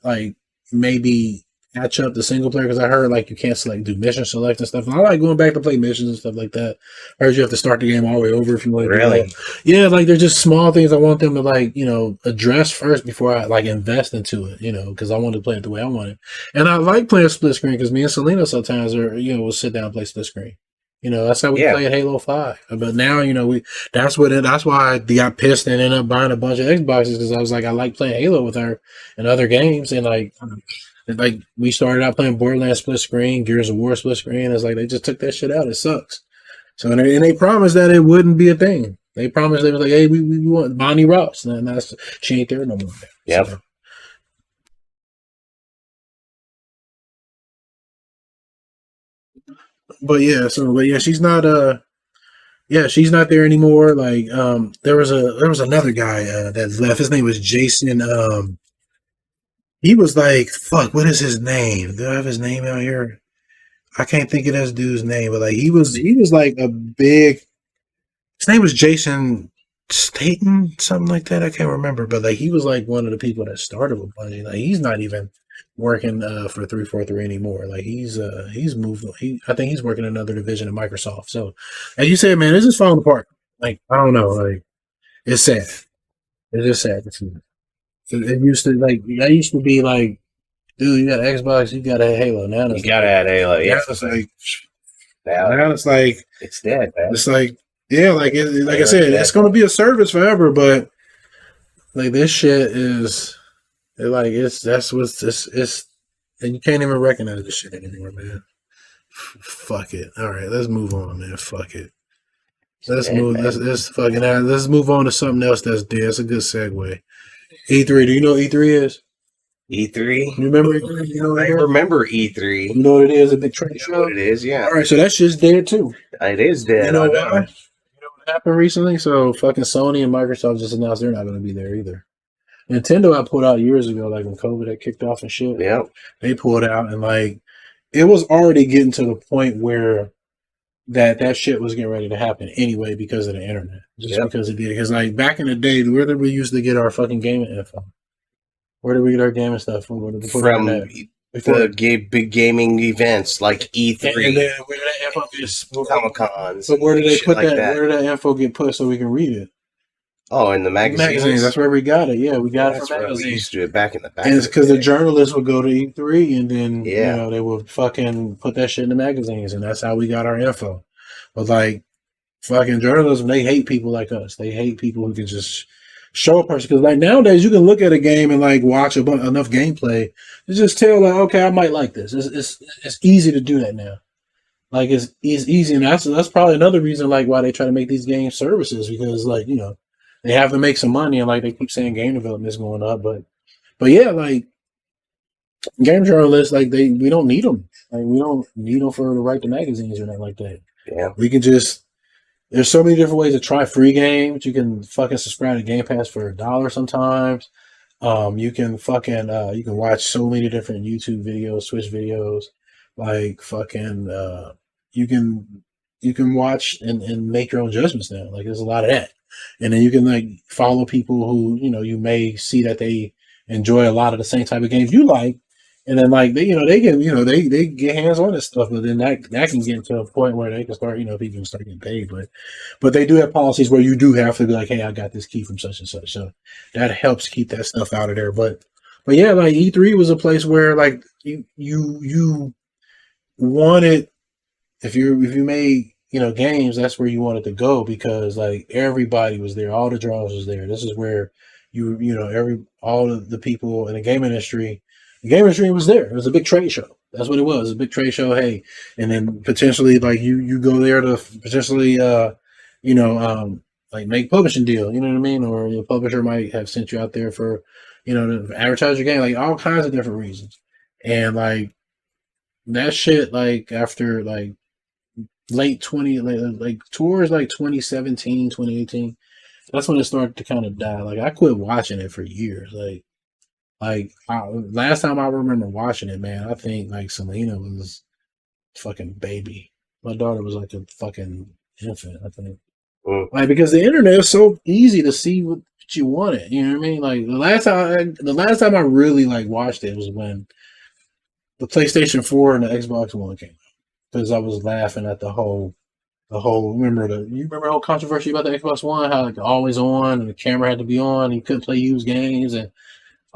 like maybe catch up the single player, because I heard like you can't do mission select and stuff. And I like going back to play missions and stuff like that. I heard you have to start the game all the way over if you want to.
Really?
Yeah, like they're just small things I want them to like, address first before I like invest into it, because I want to play it the way I want it. And I like playing split screen because me and Selena sometimes we'll sit down and play split screen. That's how we play at Halo 5. But now, that's why I got pissed and ended up buying a bunch of Xboxes, because I was like, I like playing Halo with her and other games. And like we started out playing Borderlands split screen, Gears of War split screen. It's like they just took that shit out. It sucks. So, and they promised that it wouldn't be a thing. They promised, they was like, hey, we want Bonnie Ross. And she ain't there no more.
Yep.
So, But she's not she's not there anymore. Like there was another guy that left. His name was Jason. He was like, fuck, what is his name? Do I have his name out here? I can't think of this dude's name, but like he was like a big, his name was Jason Staten, something like that. I can't remember, but like he was like one of the people that started with Bungie. Like he's not even working for 343 anymore. Like he's moved. I think he's working another division of Microsoft. So, as you said, man, this is falling apart. Like I don't know. Like it's sad. It's just sad to see. It used to that used to be like, dude, you got Xbox, you got a Halo. Now
you gotta add Halo. Yeah,
it's like now it's like
it's dead, man.
It's like like I said, it's gonna be a service forever. But like this shit is. It's and you can't even recognize this shit anymore, man. Fuck it. All right, let's move on, man. Fuck it. Let's move on to something else that's dead. That's a good segue. E3. Do you know what E3 is?
E3?
You remember E3?
I remember E3.
You know what it is? A big trade show?
What it is, yeah.
All right, so that's just dead too.
It is dead.
You know why? You know what happened recently? So fucking Sony and Microsoft just announced they're not going to be there either. Nintendo I pulled out years ago, like when COVID had kicked off and shit.
Yeah.
They pulled out and like it was already getting to the point where that shit was getting ready to happen anyway because of the internet. Just because it did. Because like back in the day, where did we used to get our fucking gaming info? Where did we get our gaming stuff from?
From the big gaming events like E3,
and then where did that info get?
Comic-Cons.
But where did they put
like
that? Where did that info get put so we can read it?
Oh, in the magazines.
That's where we got it. Yeah, we got it from
magazines. We used to do it back in the back.
And it's because the journalists would go to E3 and then
Yeah.
you know they would fucking put that shit in the magazines, and that's how we got our info. But like fucking journalism, they hate people like us. They hate people who can just show a person. Because like nowadays, you can look at a game and like watch enough gameplay to just tell like, okay, I might like this. It's easy to do that now. Like it's easy, and that's probably another reason like why they try to make these game services, because like you know they have to make some money, and like they keep saying game development is going up, but yeah, like game journalists, like we don't need them. Like we don't need them for the right to magazines or nothing like that.
Yeah,
we can just. There's so many different ways to try free games. You can fucking subscribe to Game Pass for $1 sometimes. You can fucking you can watch so many different YouTube videos, Twitch videos, like fucking you can watch and make your own judgments now. Like there's a lot of that. And then you can like follow people who, you know, you may see that they enjoy a lot of the same type of games you like. And then like they get hands on this stuff, but then that can get to a point where they can start, you know, people can start getting paid. But they do have policies where you do have to be like, hey, I got this key from such and such. So that helps keep that stuff out of there. But yeah, like E3 was a place where like you wanted, if you made, you know, games, that's where you wanted to go, because like everybody was there, all the draws was there. This is where you know all of the people in the game industry. The game industry was there. It was a big trade show. That's what it was. A big trade show. Hey, and then potentially like you go there to potentially like make publishing deal. You know what I mean? Or your publisher might have sent you out there for, you know, to advertise your game, like all kinds of different reasons. And like that shit, like after like late 20, like towards like 2017, 2018, that's when it started to kind of die. Like I quit watching it for years. Last time I remember watching it, man, I think like Selena was fucking baby. My daughter was like a fucking infant, I think. Like because the internet is so easy to see what you wanted. You know what I mean? Like the last time I really like watched it was when the PlayStation 4 and the Xbox One came out. Because I was laughing at the whole remember the whole controversy about the Xbox One, how like always on and the camera had to be on, and you couldn't play used games, and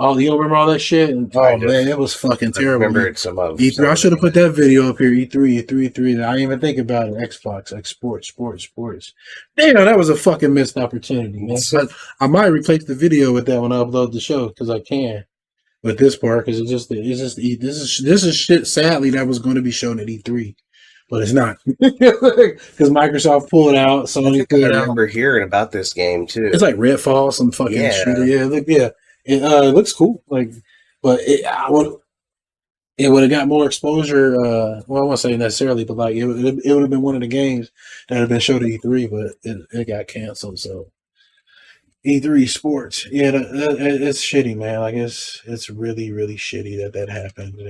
you don't remember all that shit? And man, it was fucking terrible.
I remembered some of
E3. I should have put that video up here. E3. I didn't even think about it. Xbox, like sports. Damn, that was a fucking missed opportunity, man. But I might replace the video with that when I upload the show, because I can. With this part, because this is shit. Sadly, that was going to be shown at E3, but it's not, because Microsoft pulled it out. Sony pulled it out. I remember
hearing about this game too.
It's like Redfall, some fucking shooter. Yeah. It looks cool, like, but it would have got more exposure. Well, I won't say necessarily, but like it would have been one of the games that would have been shown at E3, but it got canceled. So E3 sports, yeah, it's shitty, man. Like it's really really shitty that happened,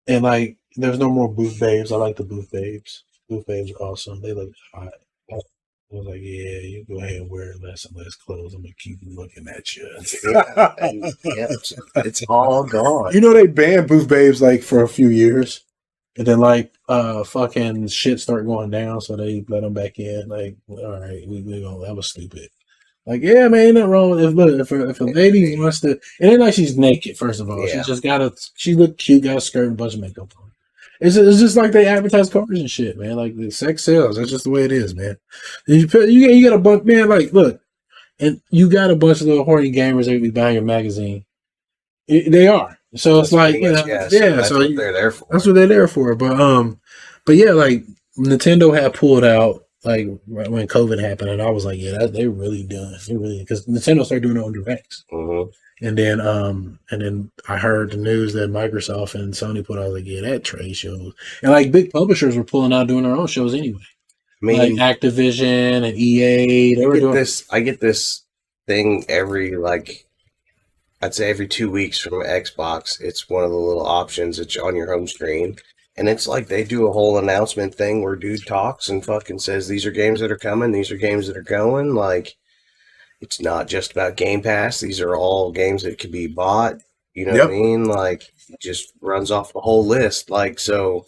and like there's no more booth babes. I like the booth babes. Booth babes are awesome. They look hot. I was like, yeah, you go ahead and wear less and less clothes. I'm gonna keep looking at you.
It's all gone.
You know, they banned booth babes like for a few years, and then like fucking shit start going down, so they let them back in. Like, all right, we gonna, that was stupid. Like, yeah, man, ain't nothing wrong with it. But if a lady wants to, it ain't like she's naked. First of all, she just she look cute, got a skirt and a bunch of makeup on. It's just like they advertise cars and shit, man. Like the sex sells. That's just the way it is, man. You got a bunch, man. Like, look, and you got a bunch of little horny gamers that be buying your magazine. They are. So that's it's like, you know, yeah. That's what they're there for. That's what they're there for. But yeah, like Nintendo had pulled out like right when COVID happened, and I was like, yeah, they're really done. They really, because Nintendo started doing their own directs. Mm-hmm. And then I heard the news that Microsoft and Sony put out, like, yeah, that trade shows. And like big publishers were pulling out doing their own shows anyway. I mean, like Activision and EA, they were doing
this. I get this
thing every I'd say every 2 weeks from Xbox. It's one of the little options that's on your home screen. And it's like they do a whole announcement thing where dude talks and fucking says, these are games that are coming, these are games that are going. Like, it's not just about Game Pass. These are all games that can be bought. You know what I mean? Like, it just runs off the whole list. Like, so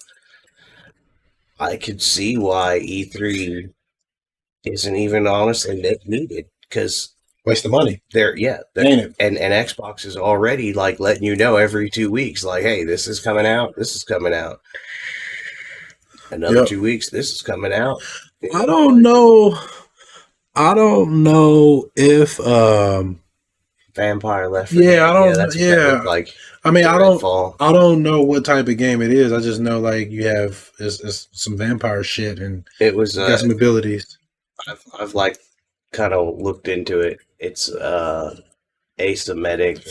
I could see why E3 isn't even honestly needed, because
waste of money.
And Xbox is already like letting you know every 2 weeks, like, hey, this is coming out, this is coming out. Another 2 weeks, this is coming out.
I don't know if
Vampire Left 4
Dead.
Yeah,
I don't.
that's what that looked like.
I mean, I
Redfall.
don't know what type of game it is. I just know like you have it's some vampire shit and
it was
got some abilities.
I've like kind of looked into it. It's asymmetric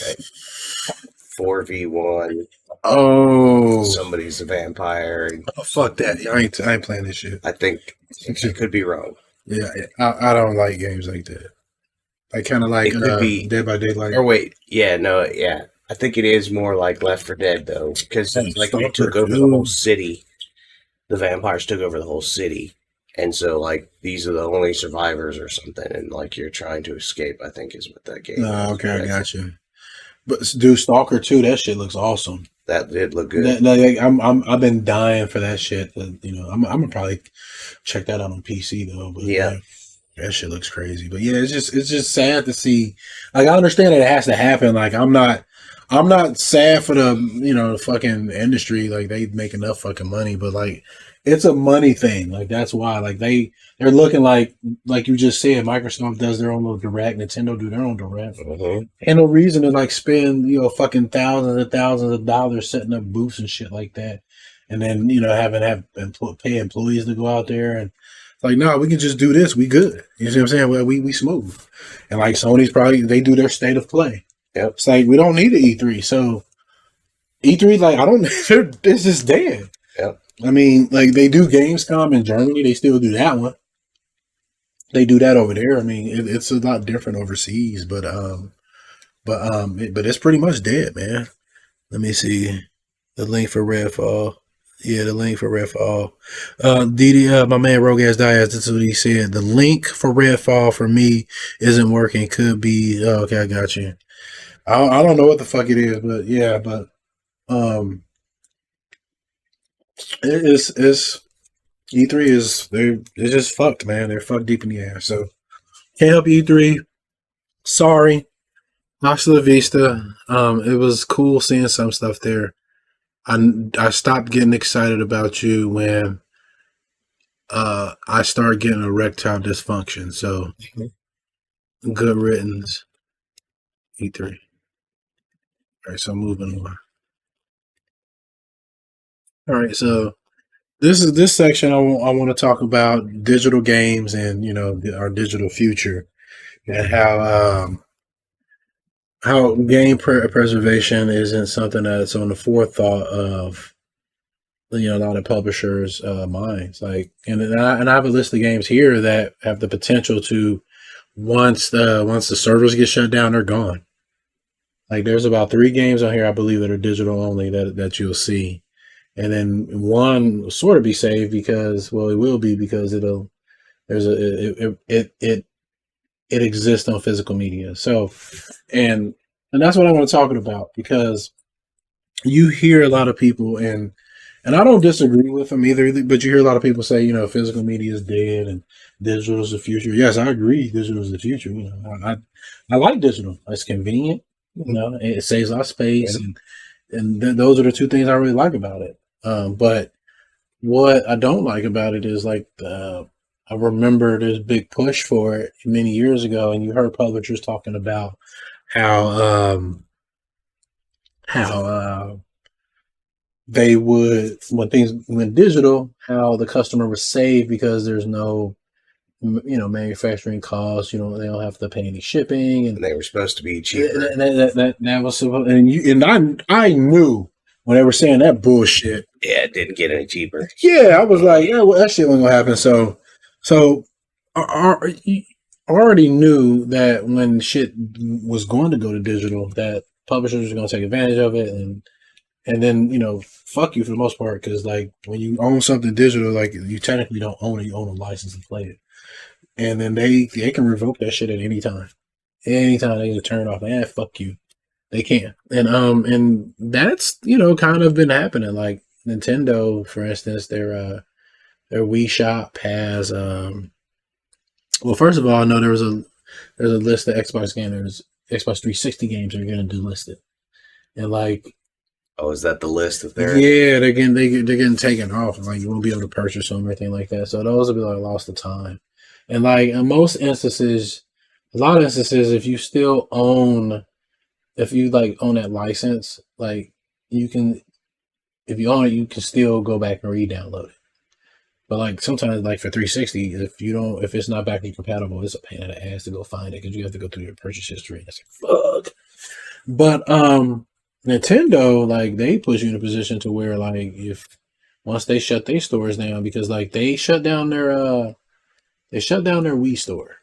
4v1.
Oh,
somebody's a vampire.
Oh, fuck that! I ain't playing this shit.
I think I could be wrong.
Yeah, I don't like games like that. I kind of like Dead by Daylight.
Or wait, I think it is more like Left 4 Dead though, because like they took over the whole city. The vampires took over the whole city, and so like these are the only survivors or something, and like you're trying to escape. I think is what that game.
Okay, I got you. But dude, Stalker 2, that shit looks awesome.
That did look good.
I've been dying for that shit. I'm gonna probably check that out on PC though. But
yeah,
that shit looks crazy. But yeah, it's just sad to see. Like I understand that it has to happen. Like I'm not sad for the fucking industry. Like they make enough fucking money, but like it's a money thing. Like that's why. Like they're looking like you just said, Microsoft does their own little direct, Nintendo do their own direct. Ain't no reason to like spend fucking thousands and thousands of dollars setting up booths and shit like that, and then pay employees to go out there and like no, we can just do this. We good. You see what I'm saying? Well, we smooth. And like Sony's probably they do their state of play.
Yep.
It's like we don't need an E3, so E3 like I don't. It's just dead.
Yep.
I mean, like they do Gamescom in Germany, they still do that one. They do that over there. I mean, it's a lot different overseas, but it's pretty much dead, man. Let me see the link for Redfall. Yeah, the link for Redfall. My man Rogue Ass Diaz, that's what he said. The link for Redfall for me isn't working. Could be. Oh, okay, I got you. I don't know what the fuck it is, but yeah, but it's E3 is they're just fucked, man. They're fucked deep in the ass. So can't help you, E3. Sorry. Hasta la vista. It was cool seeing some stuff there. I stopped getting excited about you when I started getting erectile dysfunction. So good riddance, E3. All right, so moving on. All right, so this section I want to talk about digital games and our digital future and how game preservation isn't something that's on the forethought of a lot of publishers' minds. Like, and I have a list of games here that have the potential to once the servers get shut down, they're gone. Like, there's about 3 games on here I believe that are digital only that you'll see. And then one will sort of be saved because, well, it will be because it exists on physical media. So, and that's what I want to talk about, because you hear a lot of people, and I don't disagree with them either, but you hear a lot of people say, physical media is dead and digital is the future. Yes, I agree. Digital is the future. I like digital. It's convenient. It saves a lot of space, and those are the 2 things I really like about it. But what I don't like about it is like I remember this big push for it many years ago, and you heard publishers talking about how they would, when things went digital, how the customer was saved because there's no manufacturing costs. They don't have to pay any shipping, and
they were supposed to be cheaper.
That was supposed, and I knew when they were saying that bullshit.
Yeah, it didn't get any cheaper.
Yeah, I was like, yeah, well, that shit wasn't gonna happen. So are
already knew that when shit was going to go to digital, that publishers were going to take advantage of it, and then fuck you for the most part, because like when you own something digital, like you technically don't own it, you own a license to play it, and then they can revoke that shit at any time. Anytime they can turn it off, fuck you, they can, and that's kind of been happening. Like Nintendo, for instance, their Wii Shop has well, first of all, I know there's a list of Xbox games. There's Xbox 360 games are going to do listed, and like,
oh, is that the list of their?
Yeah, they're getting taken off. Like you won't be able to purchase them or anything like that. So those will be like lost of time. And like in most instances, a lot of instances, if you own that license, like you can, if you own it, you can still go back and re-download it. But like sometimes, like for 360, if it's not backward compatible, it's a pain in the ass to go find it because you have to go through your purchase history. And it's like, fuck. But Nintendo, like they put you in a position to where like once they shut their stores down, because like they shut down their Wii store.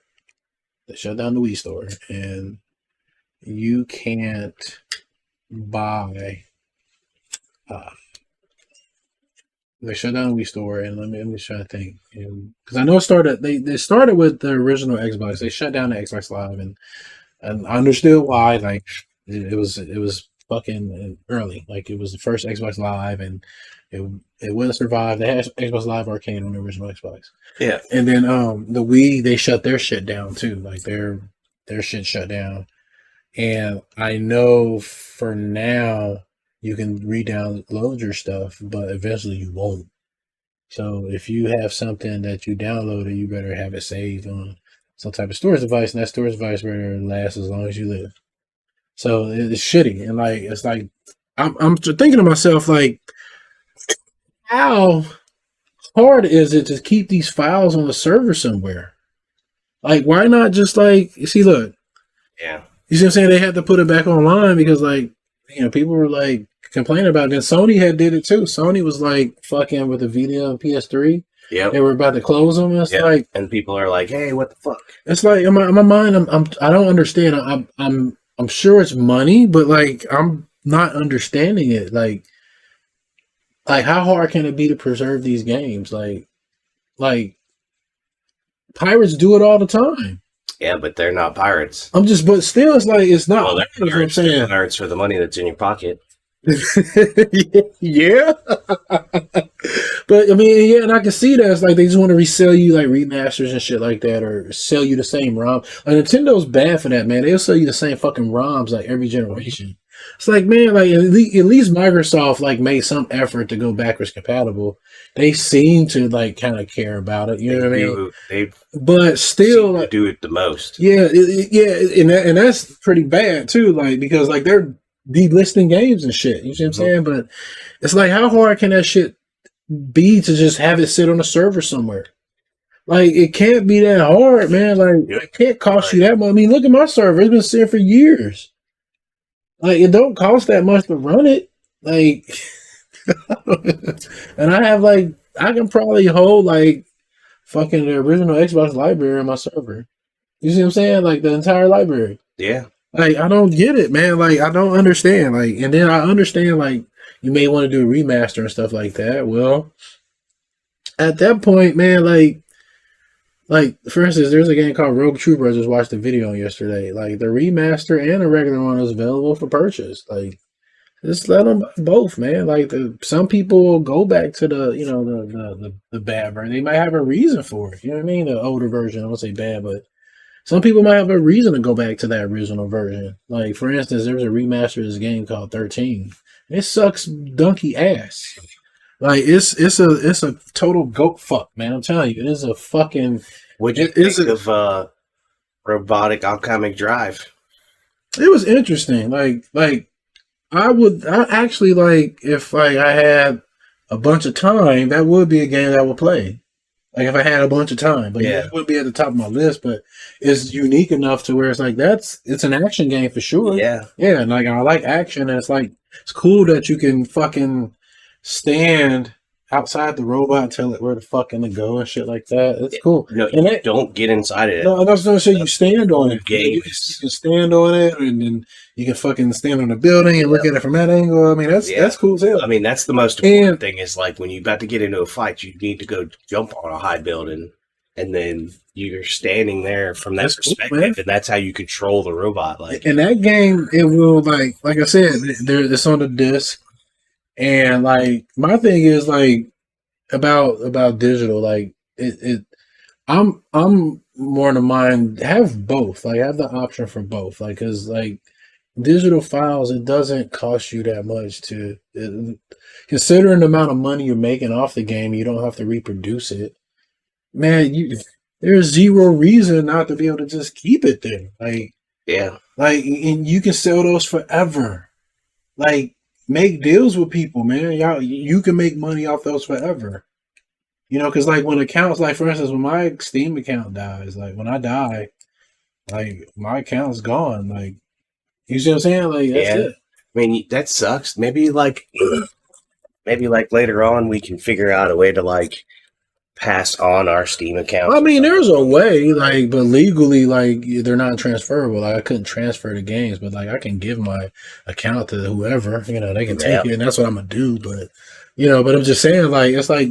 They shut down the Wii store, and you can't buy. They shut down the Wii store, and let me try to think, because I know it started. They started with the original Xbox. They shut down the Xbox Live, and I understood why. Like it was fucking early. Like it was the first Xbox Live, and it wouldn't survive. They had Xbox Live Arcade on the original Xbox.
Yeah,
and then the Wii, they shut their shit down too. Like their shit shut down, and I know for now you can re-download your stuff, but eventually you won't. So if you have something that you downloaded, you better have it saved on some type of storage device, and that storage device better last as long as you live. So it's shitty, and like it's like I'm thinking to myself, like, how hard is it to keep these files on the server somewhere? Like, why not just like see? Look,
yeah,
you see what I'm saying? They had to put it back online because like people were like complaining about it. And Sony did it too. Sony was like fucking with the Nvidia and PS3.
Yeah,
they were about to close them. And it's like,
and people are like, "Hey, what the fuck?"
It's like in my mind, I don't understand. I'm sure it's money, but like I'm not understanding it. Like how hard can it be to preserve these games? Like pirates do it all the time.
Yeah, but they're not pirates.
But still, it's like it's not.
Well, they're pirates,
what I'm saying.
they're pirates for the money that's in your pocket.
Yeah. But I mean, yeah, and I can see that it's like they just want to resell you like remasters and shit like that, or sell you the same ROM. Like Nintendo's bad for that, man. They'll sell you the same fucking ROMs like every generation. It's like, man, like at least Microsoft like made some effort to go backwards compatible. They seem to like kind of care about it. You know what I mean? But still,
like, do it the most.
Yeah, and that's pretty bad too. Like because like they're delisting games and shit. You see what I'm saying? But it's like, how hard can that shit be to just have it sit on a server somewhere? Like it can't be that hard, man. Like it can't cost you that much. I mean, look at my server; it's been sitting for years. Like it don't cost that much to run it. Like, and I have like I can probably hold like fucking the original Xbox library on my server. You see what I'm saying? Like the entire library.
Yeah.
Like I don't get it, man. Like I don't understand. Like, and then I understand like you may want to do a remaster and stuff like that. Well, at that point, man, like for instance, there's a game called Rogue Trooper. I just watched the video on yesterday. Like the remaster and the regular one is available for purchase. Like just let them buy both, man. Like some people will go back to the bad version. They might have a reason for it. You know what I mean? The older version. I won't say bad, but some people might have a reason to go back to that original version. Like for instance, there's a remaster of this game called 13. It sucks donkey ass. Like it's a total goat fuck, man. I'm telling you, it is a fucking.
What'd you think of Robotic Alchemic Drive?
It was interesting. Like I actually like if like I had a bunch of time, that would be a game that I would play. Like if I had a bunch of time, but yeah, it wouldn't be at the top of my list. But it's unique enough to where it's like it's an action game for sure.
Yeah,
yeah, and like I like action, and it's like it's cool that you can fucking stand outside the robot, tell it where the fucking to go and shit like that. It's cool.
No,
And that,
don't get inside it.
no, I was gonna say you stand on it. You
Games.
can stand on it, and then you can fucking stand on the building and look at it from that angle. I mean, that's cool as hell.
I mean, that's the most important thing is like when you're about to get into a fight, you need to go jump on a high building, and then you're standing there from that perspective, and that's how you control the robot. Like
in that game, it will like I said, it's on the disc, and like my thing is like about digital, like I'm more in the mind have both, like have the option for both, like because like digital files, it doesn't cost you that much to considering the amount of money you're making off the game, you don't have to reproduce it, man. There's zero reason not to be able to just keep it there. Like, like, and you can sell those forever. Like, make deals with people, man. You can make money off those forever. You know, because like when accounts, like for instance, when my Steam account dies, like when I die, like my account's gone. Like, you see what I'm saying? Like, that's it.
I mean, that sucks. Maybe like later on we can figure out a way to like pass on our Steam account.
I mean, there's a way, like, but legally, like, they're not transferable. Like, I couldn't transfer the games, but like, I can give my account to whoever. You know, they can take it, and that's what I'm gonna do. But you know, but I'm just saying, like, it's like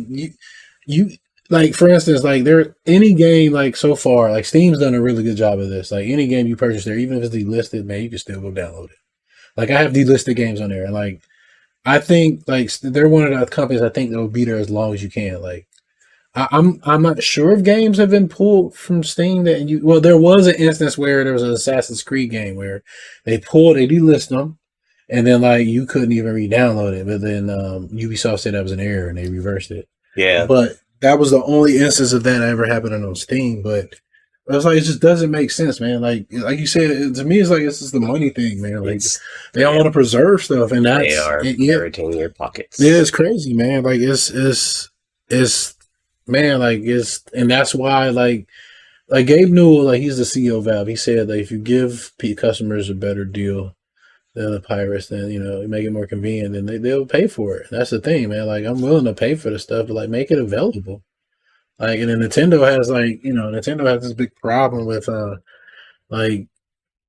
you like, for instance, like, there any game like so far, like Steam's done a really good job of this. Like, any game you purchase there, even if it's delisted, man, you can still go download it. Like, I have delisted games on there, and like, I think like they're one of the companies I think that will be there as long as you can. Like, I'm not sure if games have been pulled from Steam that well, there was an instance where there was an Assassin's Creed game where they delisted them, and then like you couldn't even re-download it. But then Ubisoft said that was an error and they reversed it.
Yeah,
but that was the only instance of that ever happening on Steam. But I was like, it just doesn't make sense, man. Like you said, to me, it's like it's just the money thing, man. Like they don't want to preserve stuff, and that's
they are irritating your pockets.
Yeah, it's crazy, man. Like it's. Man, like and that's why, like Gabe Newell, like he's the CEO of Valve. He said that if you give customers a better deal than the pirates, then you know you make it more convenient, then they'll pay for it. That's the thing, man. Like I'm willing to pay for the stuff, but like make it available. Like, and then Nintendo has Nintendo has this big problem with like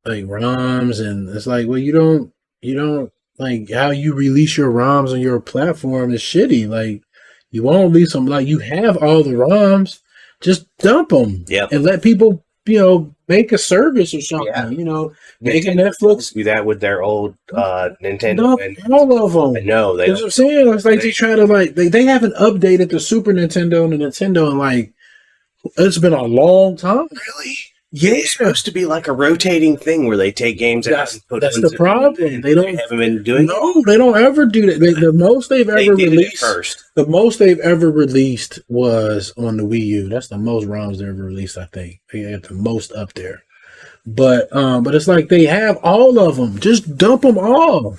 ROMs, and it's like, well, you don't like how you release your ROMs on your platform is shitty. Like, you won't release them. Like, you have all the ROMs, just dump them and let people, you know, make a service or something. Yeah. You know, make a Netflix.
Do that with their old Nintendo.
All of them.
I know.
That's what I'm saying. It's like they try to like they haven't updated the Super Nintendo and the Nintendo in like it's been a long time.
Really? Yeah, it's supposed to be like a rotating thing where they take games out and put
that's the problem. They
haven't been doing.
No, they don't ever do that. The most they've ever released
first.
The most they've ever released was on the Wii U. That's the most ROMs they ever released. I think they had the most up there. But it's like they have all of them. Just dump them all.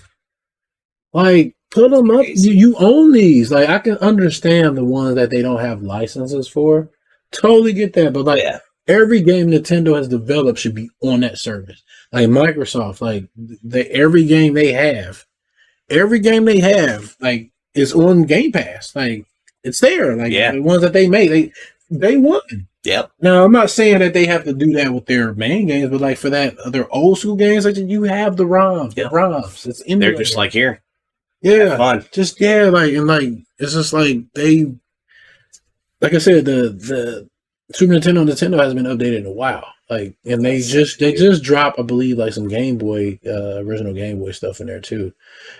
Like, put them up. You own these. Like, I can understand the ones that they don't have licenses for. Totally get that. But like. Yeah. Every game Nintendo has developed should be on that service. Like Microsoft, like every game they have, like is on Game Pass. Like it's there. Like the ones that they make, they won.
Yep.
Now I'm not saying that they have to do that with their main games, but like for that their old school games, like you have the ROMs. The ROMs. It's in there.
They're just like here.
Yeah. Fun. Just like and like it's just like they. Like I said, the Super Nintendo hasn't been updated in a while. Like, and they just dropped, I believe, like some Game Boy, original Game Boy stuff in there too.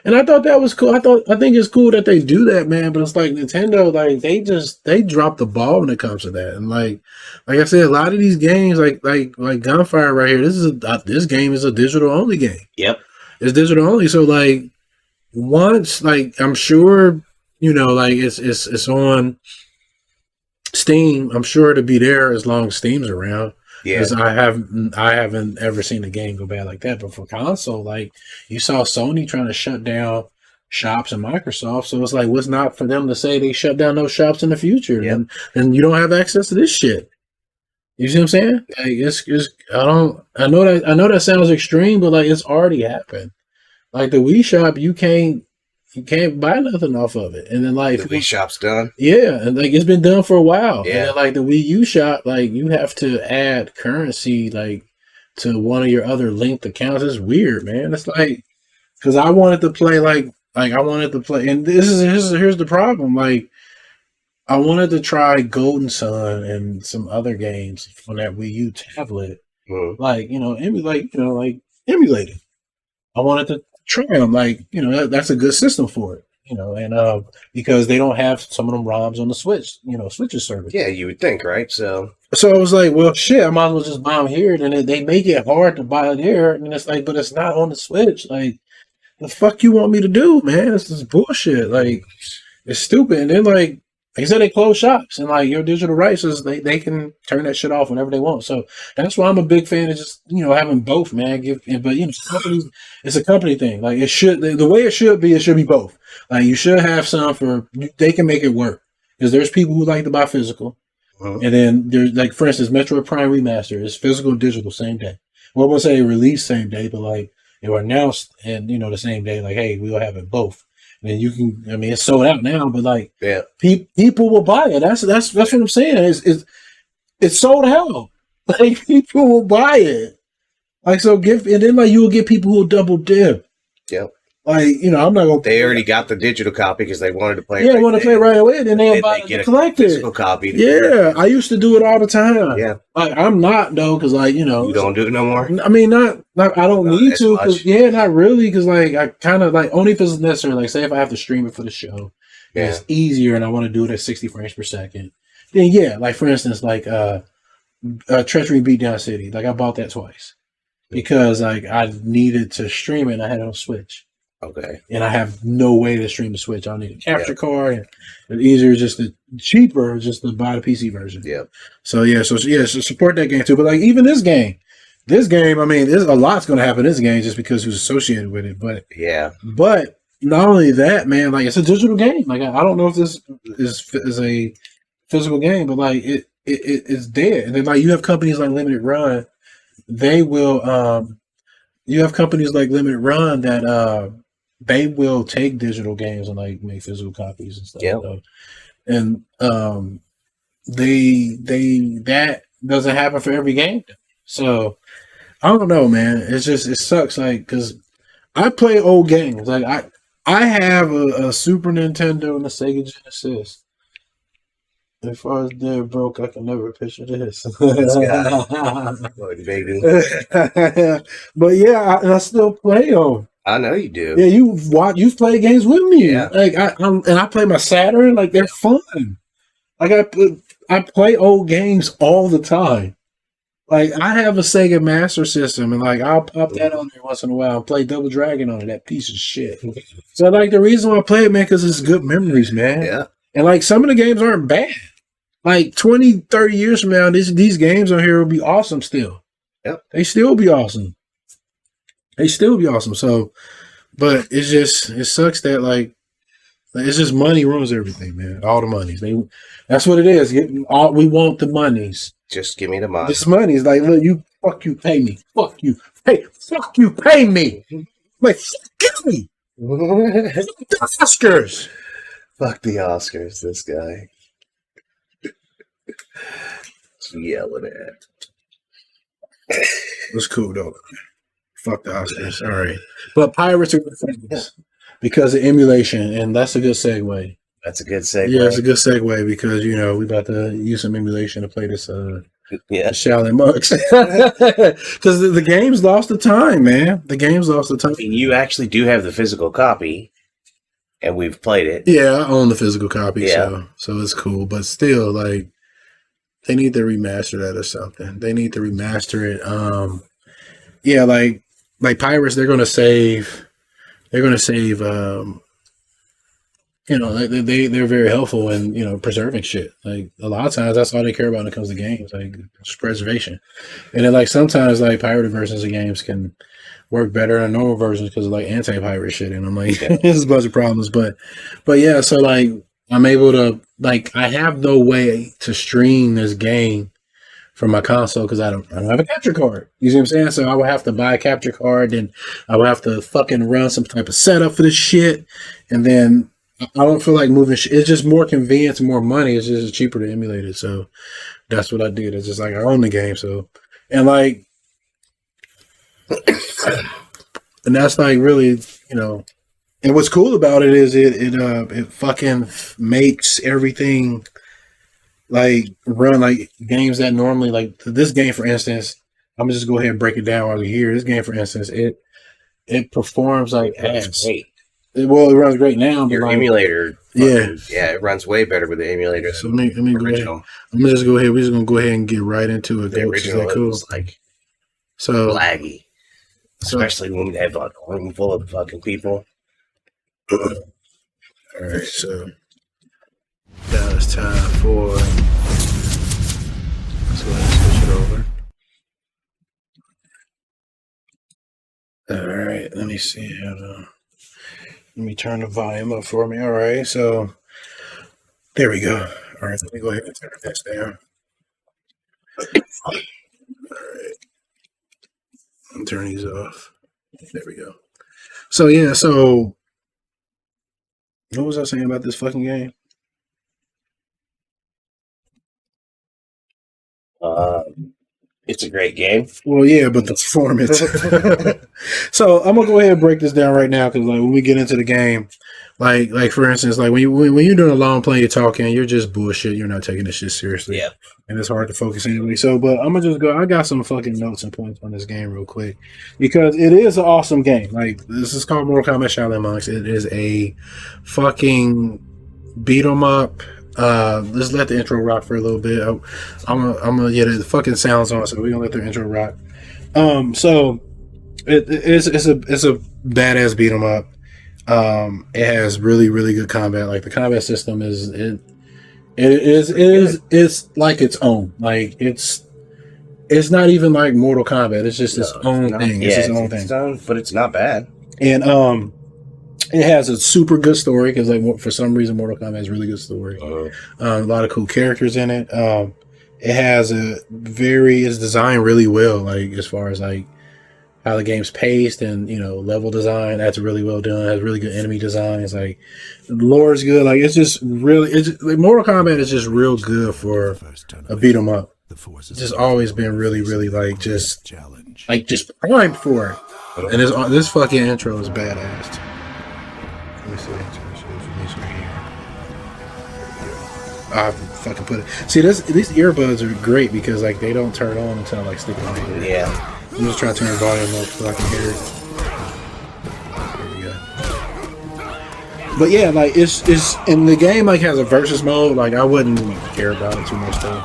And I thought that was cool. I think it's cool that they do that, man. But it's like Nintendo, like they drop the ball when it comes to that. And like I said, a lot of these games, like Gunfire right here, this game is a digital only game.
Yep,
it's digital only. So like once, like I'm sure, you know, like it's on Steam. I'm sure to be there as long as Steam's around. Yeah, I haven't ever seen a game go bad like that. But for console, like you saw Sony trying to shut down shops and Microsoft, so it's like, what's not for them to say they shut down those shops in the future? Yeah, and you don't have access to this shit. You see what I'm saying? Like I know that sounds extreme, but like it's already happened. Like the Wii shop, you can't You can't buy nothing off of it. And then like
The Wii shop's done.
yeah, and like it's been done for a while.
Yeah.
And then, like the Wii U shop, like you have to add currency like to one of your other linked accounts. It's weird, man. It's like because I wanted to play I wanted to play, and here's the problem. Like I wanted to try Golden Sun and some other games on that Wii U tablet, like emulated. I wanted to try them, like that's a good system for it, and because they don't have some of them ROMs on the Switch, Switch's service.
Yeah, you would think, right? So
I was like, well, shit, I might as well just buy them here. Then they make it hard to buy it there, and it's like, but it's not on the Switch. Like, the fuck you want me to do, man? This is bullshit. Like, it's stupid. And then like I said, they close shops, and like your digital rights is they can turn that shit off whenever they want. So that's why I'm a big fan of just having both, man. But companies, it's a company thing. Like it should, the way it should be both. Like you should have some they can make it work because there's people who like to buy physical, and then there's like for instance, Metroid Prime Remaster is physical and digital same day. Well, I won't say release same day, but like they were announced and the same day. Like, hey, we'll have it both. And you can, I mean, it's sold out now, but like,
yeah,
people will buy it. That's what I'm saying. It's sold out. Like people will buy it. Like and then like you will get people who will double dip.
Yep.
Like I'm not gonna.
They already got the digital copy because they wanted to play.
Yeah, want to play right away. Then they'll buy the collected
physical copy.
Yeah, I used to do it all the time.
Yeah,
like I'm not though, because like
you don't do it no more.
I mean, not I don't need to. Cause, not really, because like I kind of like only if it's necessary. Like say if I have to stream it for the show, it's easier, and I want to do it at 60 frames per second. Then yeah, like for instance, like Treachery Beatdown City. Like I bought that twice because like I needed to stream it. And I had it on Switch.
Okay.
And I have no way to stream the Switch. I need a capture card. And it's easier, cheaper, just to buy the PC version.
Yeah.
So support that game too. But like even this game, I mean, there's a lot's going to happen in this game just because who's associated with it. But but not only that, man, like it's a digital game. Like I don't know if this is a physical game, but like it's dead. And then like you have companies like Limited Run, they will. You have companies like Limited Run that they will take digital games and like make physical copies and stuff.
Yeah.
And that doesn't happen for every game. So I don't know, man. It sucks. Like, cause I play old games. Like I have a Super Nintendo and a Sega Genesis. As far as they're broke, I can never picture this.
Baby.
But yeah, I still play them.
I know you do.
Yeah, you've played games with me. Yeah. Like I play my Saturn. Like they're fun. Like I play old games all the time. Like I have a Sega Master System, and like I'll pop that on there once in a while and play Double Dragon on it. That piece of shit. So like the reason why I play it, man, because it's good memories, man.
Yeah.
And like some of the games aren't bad. Like 20, 30 years from now, these games on here will be awesome still.
Yep.
They still be awesome. So, but it sucks that like it's just money ruins everything, man. All the monies. That's what it is. We want the monies.
Just give me the money.
This money is like, look, fuck you, pay me. Fuck you. Hey, fuck you, pay me. Like, fuck me. The Oscars.
Fuck the Oscars, this guy. Yelling at.
It's cool though. Fuck the Oscars. All right. But pirates are good friends because of emulation, and that's a good segue.
That's a good segue.
Yeah, it's a good segue because we about to use some emulation to play this Shaolin Monks. Because the game's lost the time, man. The game's lost the time.
I mean, you actually do have the physical copy, and we've played it.
Yeah, I own the physical copy,
Yeah.
so it's cool. But still, like, they need to remaster that or something. They need to remaster it. Yeah, like pirates, they're gonna save. They're very helpful in preserving shit. Like a lot of times, that's all they care about when it comes to games, like just preservation. And then like sometimes like pirated versions of games can work better than normal versions because of like anti-pirate shit. And I'm like, there's a bunch of problems, but yeah. So like I'm able to I have no way to stream this game from my console because I don't have a capture card. You see what I'm saying? So I would have to buy a capture card, and I would have to fucking run some type of setup for this shit, and then I don't feel like moving. It's just more convenient, more money. It's just cheaper to emulate it. So that's what I did. It's just like I own the game. So and like, and that's like really, you know. And what's cool about it is it fucking makes everything like run like games that normally like this game, for instance. I'm gonna just go ahead and break it down while we're here. This game, for instance, it performs like ass.
Great.
It runs great now. But
Your
like,
emulator,
yeah,
it runs way better with the emulator.
So let me go ahead.
Original.
I'm gonna just go ahead. We're just gonna go ahead and get right into it.
The original
cool?
was like
So
laggy, especially when we have like a room full of fucking people.
All right, so now it's time for. Let's go ahead and switch it over. All right, let me see how to. Let me turn the volume up for me. All right, so there we go. All right, let me go ahead and turn this down. All right, I'll turn these off. There we go. So yeah, so what was I saying about this fucking game?
It's a great game.
Well, yeah, but the performance. So I'm gonna go ahead and break this down right now because, like, when we get into the game, like for instance, like when you're doing a long play, you're talking, you're just bullshit. You're not taking this shit seriously.
Yeah.
And it's hard to focus anyway. So, but I'm gonna just go. I got some fucking notes and points on this game real quick because it is an awesome game. Like, this is called Mortal Kombat Shaolin Monks. It is a fucking beat 'em up. Let's let the intro rock for a little bit. I'm gonna get the fucking sounds on, so we're gonna let the intro rock. So it's a badass beat 'em up. It has really, really good combat. Like, the combat system is like its own. Like, it's not even like Mortal Kombat. It's just its own thing. It's its own thing.
But it's not bad.
And it has a super good story because, like, for some reason, Mortal Kombat has a really good story. A lot of cool characters in it. It has it's designed really well, like, as far as like how the game's paced and, you know, level design. That's really well done. It has really good enemy design. It's like, the lore is good. Like, it's just really, like, Mortal Kombat is just real good for a beat 'em up. It's just always been really, really like just primed for it. And this fucking intro is badass. Let me see. I fucking put it. See, these earbuds are great because, like, they don't turn on until I, like, stick it on my ear.
Yeah.
I'm just trying to turn the volume up so I can hear it. There we go. But yeah, like, it's and the game, like, has a versus mode. Like, I wouldn't care about it too much though.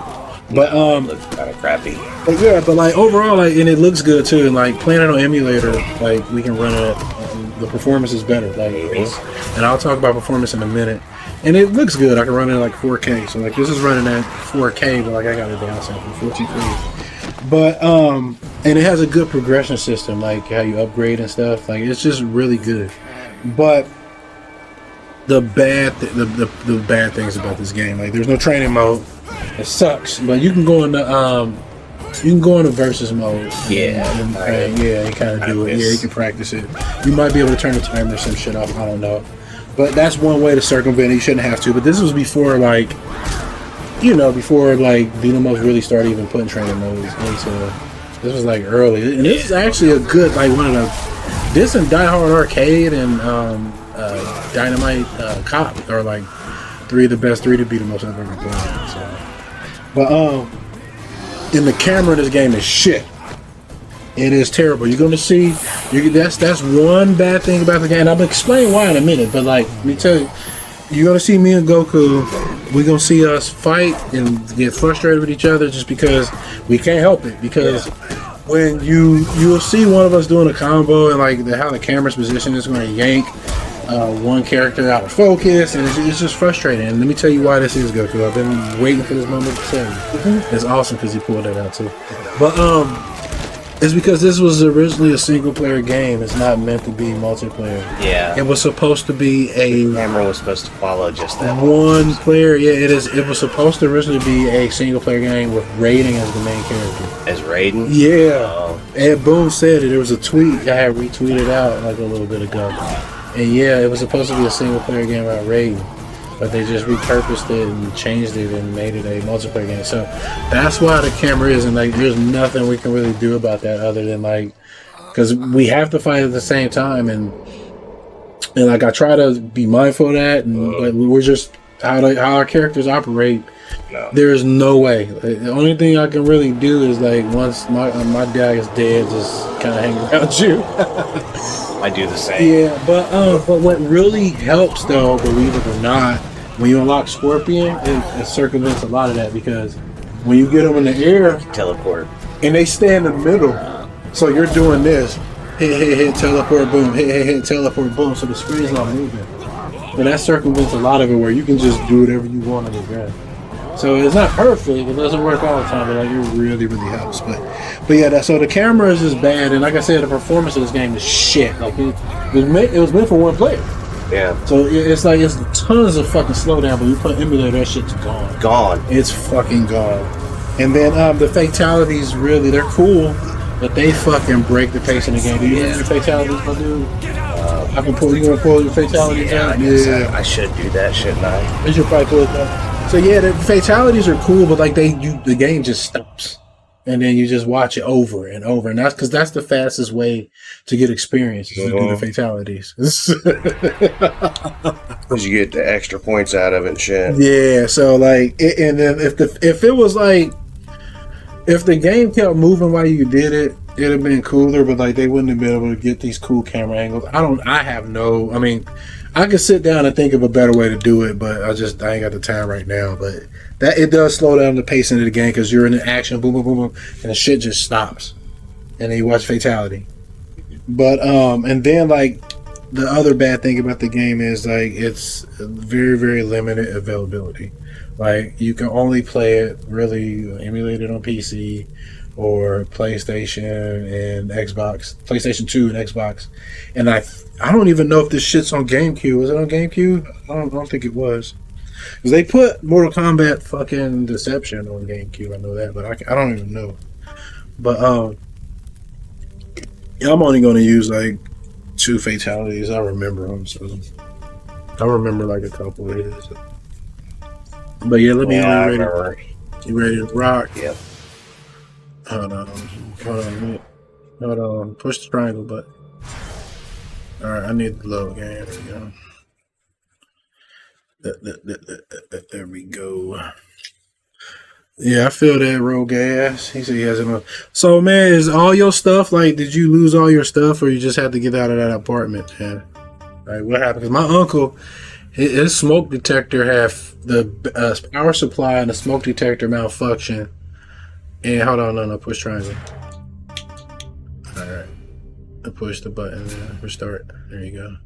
But
It looks kind of crappy.
but yeah, but like overall, like, and it looks good too. And like playing it on emulator, like, we can run it. The performance is better. Like, and I'll talk about performance in a minute. And it looks good. I can run it at like 4K. So like this is running at 4K, but like I got it down from 1440. But and it has a good progression system, like how you upgrade and stuff. Like, it's just really good. But the bad things about this game, like, there's no training mode. It sucks. But you can go into versus mode.
Yeah.
And kind of do it. Yeah, you can practice it. You might be able to turn the timer or some shit off. I don't know. But that's one way to circumvent it. You shouldn't have to. But this was before, like, you know, before, like, beat 'em ups really started even putting training modes into. This was like early, and this is actually a good, like, one of the. This and Die Hard Arcade and Dynamite Cop are like three of the best 3D beat 'em ups I've ever played. So. But and the camera in this game is shit. It is terrible. You're gonna see. That's one bad thing about the game. And I'll explain why in a minute. But, like, let me tell you, you're gonna see me and Goku. We're gonna see us fight and get frustrated with each other just because we can't help it. Because when you'll see one of us doing a combo and, like, how the camera's position is going to yank one character out of focus, and it's just frustrating. And let me tell you why this is, Goku. I've been waiting for this moment to tell you. It's awesome because he pulled that out too. But It's because this was originally a single player game. It's not meant to be multiplayer.
Yeah.
It was supposed to be a
Camera was supposed to follow just that
one player. Yeah, it is. It was supposed to originally be a single player game with Raiden as the main character.
As Raiden?
Yeah.
Oh.
And Boom said it. There was a tweet I had retweeted out like a little bit ago. And yeah, it was supposed to be a single player game about Raiden. But they just repurposed it and changed it and made it a multiplayer game. So that's why the camera is, and like there's nothing we can really do about that other than like, because we have to fight at the same time, and like I try to be mindful of that, and but we're just how our characters operate.
No.
There's no way. Like, the only thing I can really do is like once my dad is dead, just kind of hang around you.
I do the same.
Yeah, but what really helps though, believe it or not, when you unlock Scorpion, it circumvents a lot of that, because when you get them in the air
Teleport.
and they stay in the middle, so you're doing this, hit, teleport, boom, hit, teleport, boom, so the screen's not moving. But that circumvents a lot of it, where you can just do whatever you want on the ground. So it's not perfect. It doesn't work all the time, but like it really, really helps. But yeah, so the camera is just bad, and like I said, the performance of this game is shit. Like it was meant for one player.
Yeah.
So it's like it's tons of fucking slowdown, but you put emulator, that shit's gone.
Gone.
It's fucking gone. And then the fatalities, really, they're cool, but they fucking break the pace in the game. Do you have your fatalities, my dude? I can pull. You want to pull your fatalities out?
Yeah. I should do that, shouldn't I?
You should probably pull it down. So yeah, the fatalities are cool, but like the game just stops, and then you just watch it over and over, and that's because that's the fastest way to get experience is to do the fatalities.
Because you get the extra points out of it and shit.
Yeah, so like, and then if it was like, if the game kept moving while you did it, it'd have been cooler, but like they wouldn't have been able to get these cool camera angles. I mean, I could sit down and think of a better way to do it, but I ain't got the time right now. But that it does slow down the pacing of the game, because you're in the action, boom, boom, boom, boom, and the shit just stops, and then you watch fatality. But and then like the other bad thing about the game is like it's very, very limited availability. Like you can only play it really emulated on PC or PlayStation and Xbox, PlayStation 2 and Xbox, and I don't even know if this shit's on GameCube. Was it on GameCube? I don't think it was, because they put Mortal Kombat fucking Deception on GameCube. I know that, but I don't even know. But I'm only going to use like 2 fatalities. I remember them, so I remember like a couple of these. But yeah, let me know you ready. You ready to rock?
Yep.
Hold on. Push the triangle button. Alright, I need the load game. There we go. Yeah, I feel that rogue ass. He said he has enough. So man, is all your stuff like, did you lose all your stuff, or you just had to get out of that apartment, man? Like what happened? Because my uncle, his smoke detector had the power supply and the smoke detector malfunction. And hold on, no, push triangle. Alright. I push the button, restart. There you go.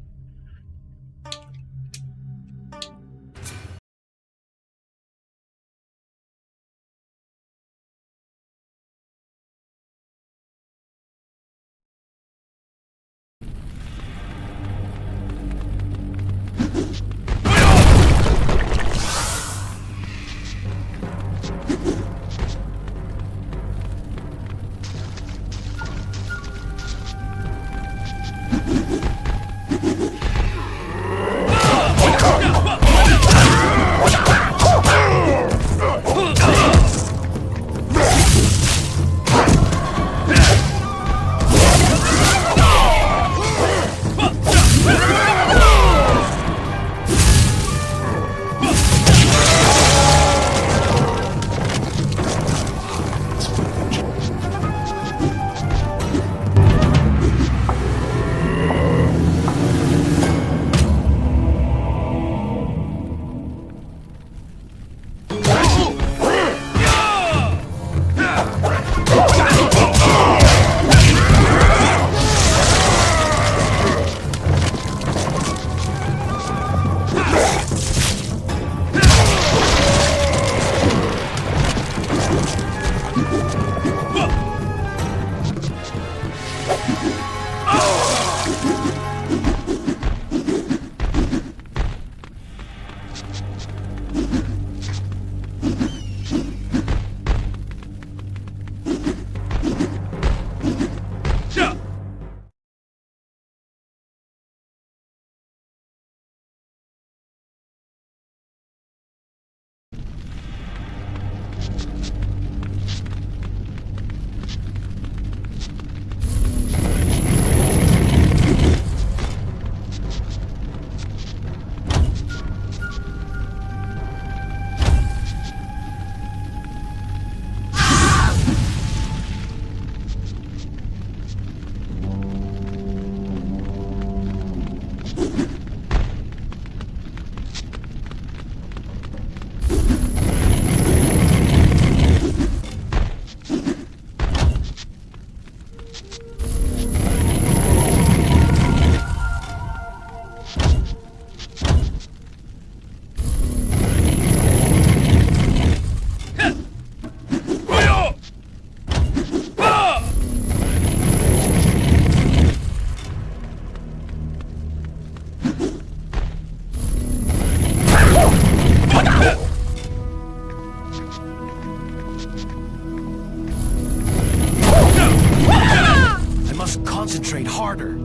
Concentrate harder.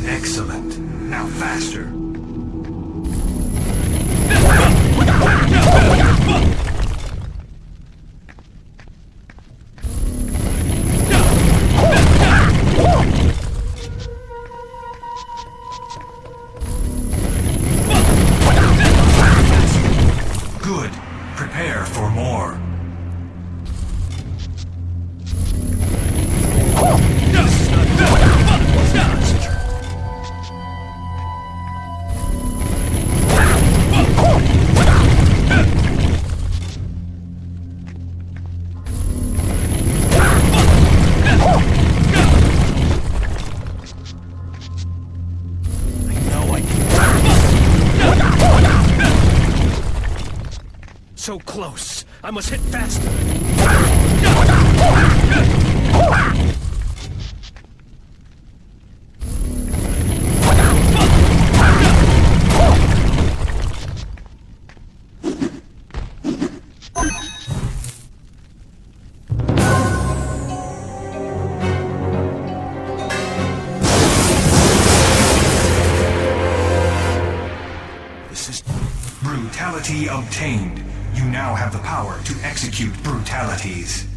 Excellent. Now faster. Good. Prepare for more. So close. I must hit faster. This is brutality obtained. You now have the power to execute brutalities.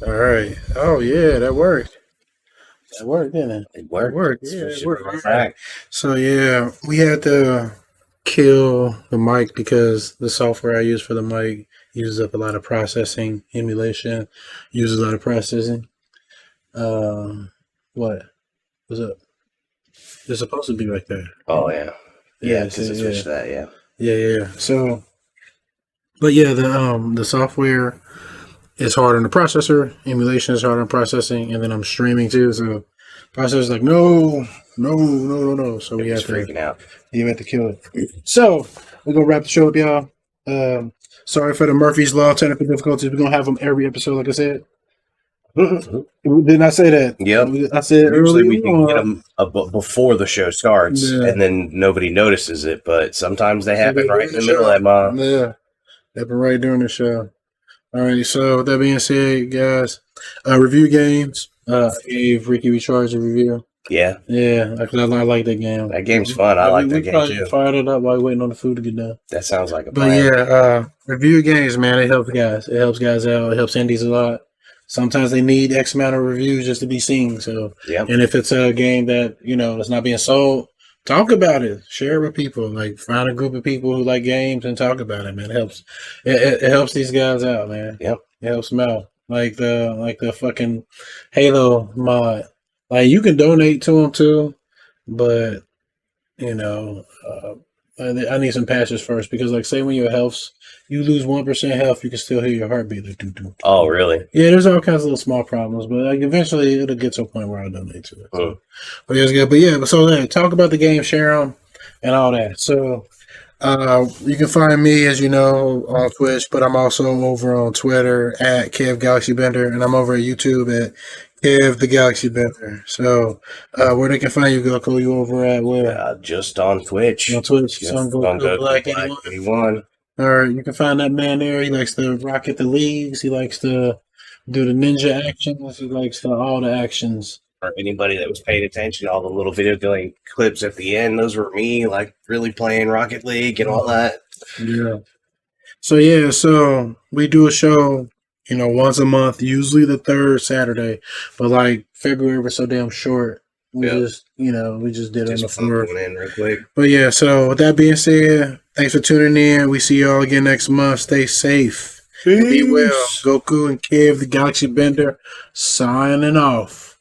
All right. Oh yeah, that worked. That worked, didn't it?
It worked.
worked.
It's
Yeah, it
just
worked.
a fact.
So yeah, we had to kill the mic because the software I use for the mic uses up a lot of processing. Emulation uses a lot of processing. What? What's up? It's supposed to be like that.
Oh yeah. Yeah,
Yeah,
because it switched to that. Yeah.
Yeah. So, but yeah, the software is hard on the processor. Emulation is hard on processing, and then I'm streaming too. So, processor's like, no. So
It
we
was
have to.
freaking out.
You have to kill it. So we're gonna wrap the show up, y'all. Sorry for the Murphy's Law technical difficulties. We're gonna have them every episode, like I said. Didn't I say that?
Yep.
I said
Usually
early
we can get
on.
them before the show starts,
Yeah.
and then nobody notices it. But sometimes they happen
Yeah,
right in the middle of that month.
Yeah, happen right during the show. All right. So with that being said, guys, review games. I gave Ricky Recharge a review.
Yeah,
Yeah, I like that game.
that game's fun. I like that game
probably
too.
fired it up while waiting on the food to get done.
That sounds like a
But
plan.
yeah, review games, man. It helps guys. It helps guys out. It helps indies a lot. Sometimes they need X amount of reviews just to be seen. So,
Yep.
and if it's a game that that's not being sold, talk about it. Share it with people. Like find a group of people who like games and talk about it, man. It helps. It helps these guys out, man.
Yep.
It helps them out. Like the fucking Halo mod. Like you can donate to them too, but I need some patches first because, like, say when your health's you lose 1% health, you can still hear your heartbeat. Like, doo, doo, doo.
Oh, really?
Yeah, there's all kinds of little small problems, but like eventually it'll get to a point where I'll donate to it. So. But yeah, it's good. But yeah, so yeah, talk about the game, share them, and all that. So you can find me, as you know, on Twitch, but I'm also over on Twitter at Kev Galaxybender, and I'm over at YouTube at Kev the Galaxybender. So where they can find you, Goku, you over at where?
Just on Twitch.
On Twitch,
Just
on
on
Goku
Goku
Black
Black
81.
81.
Or you can find that man there. He likes to rocket the leagues. He likes to do the ninja actions. He likes to all the actions.
For anybody that was paying attention to all the little video game clips at the end, those were me, like, really playing Rocket League and all that.
Yeah. So we do a show, once a month, usually the third Saturday. But like February was so damn short. We just did it on the floor.
In real quick.
But yeah, so with that being said, thanks for tuning in. We see y'all again next month. Stay safe. Be well. Goku and Kev the Galaxybender signing off.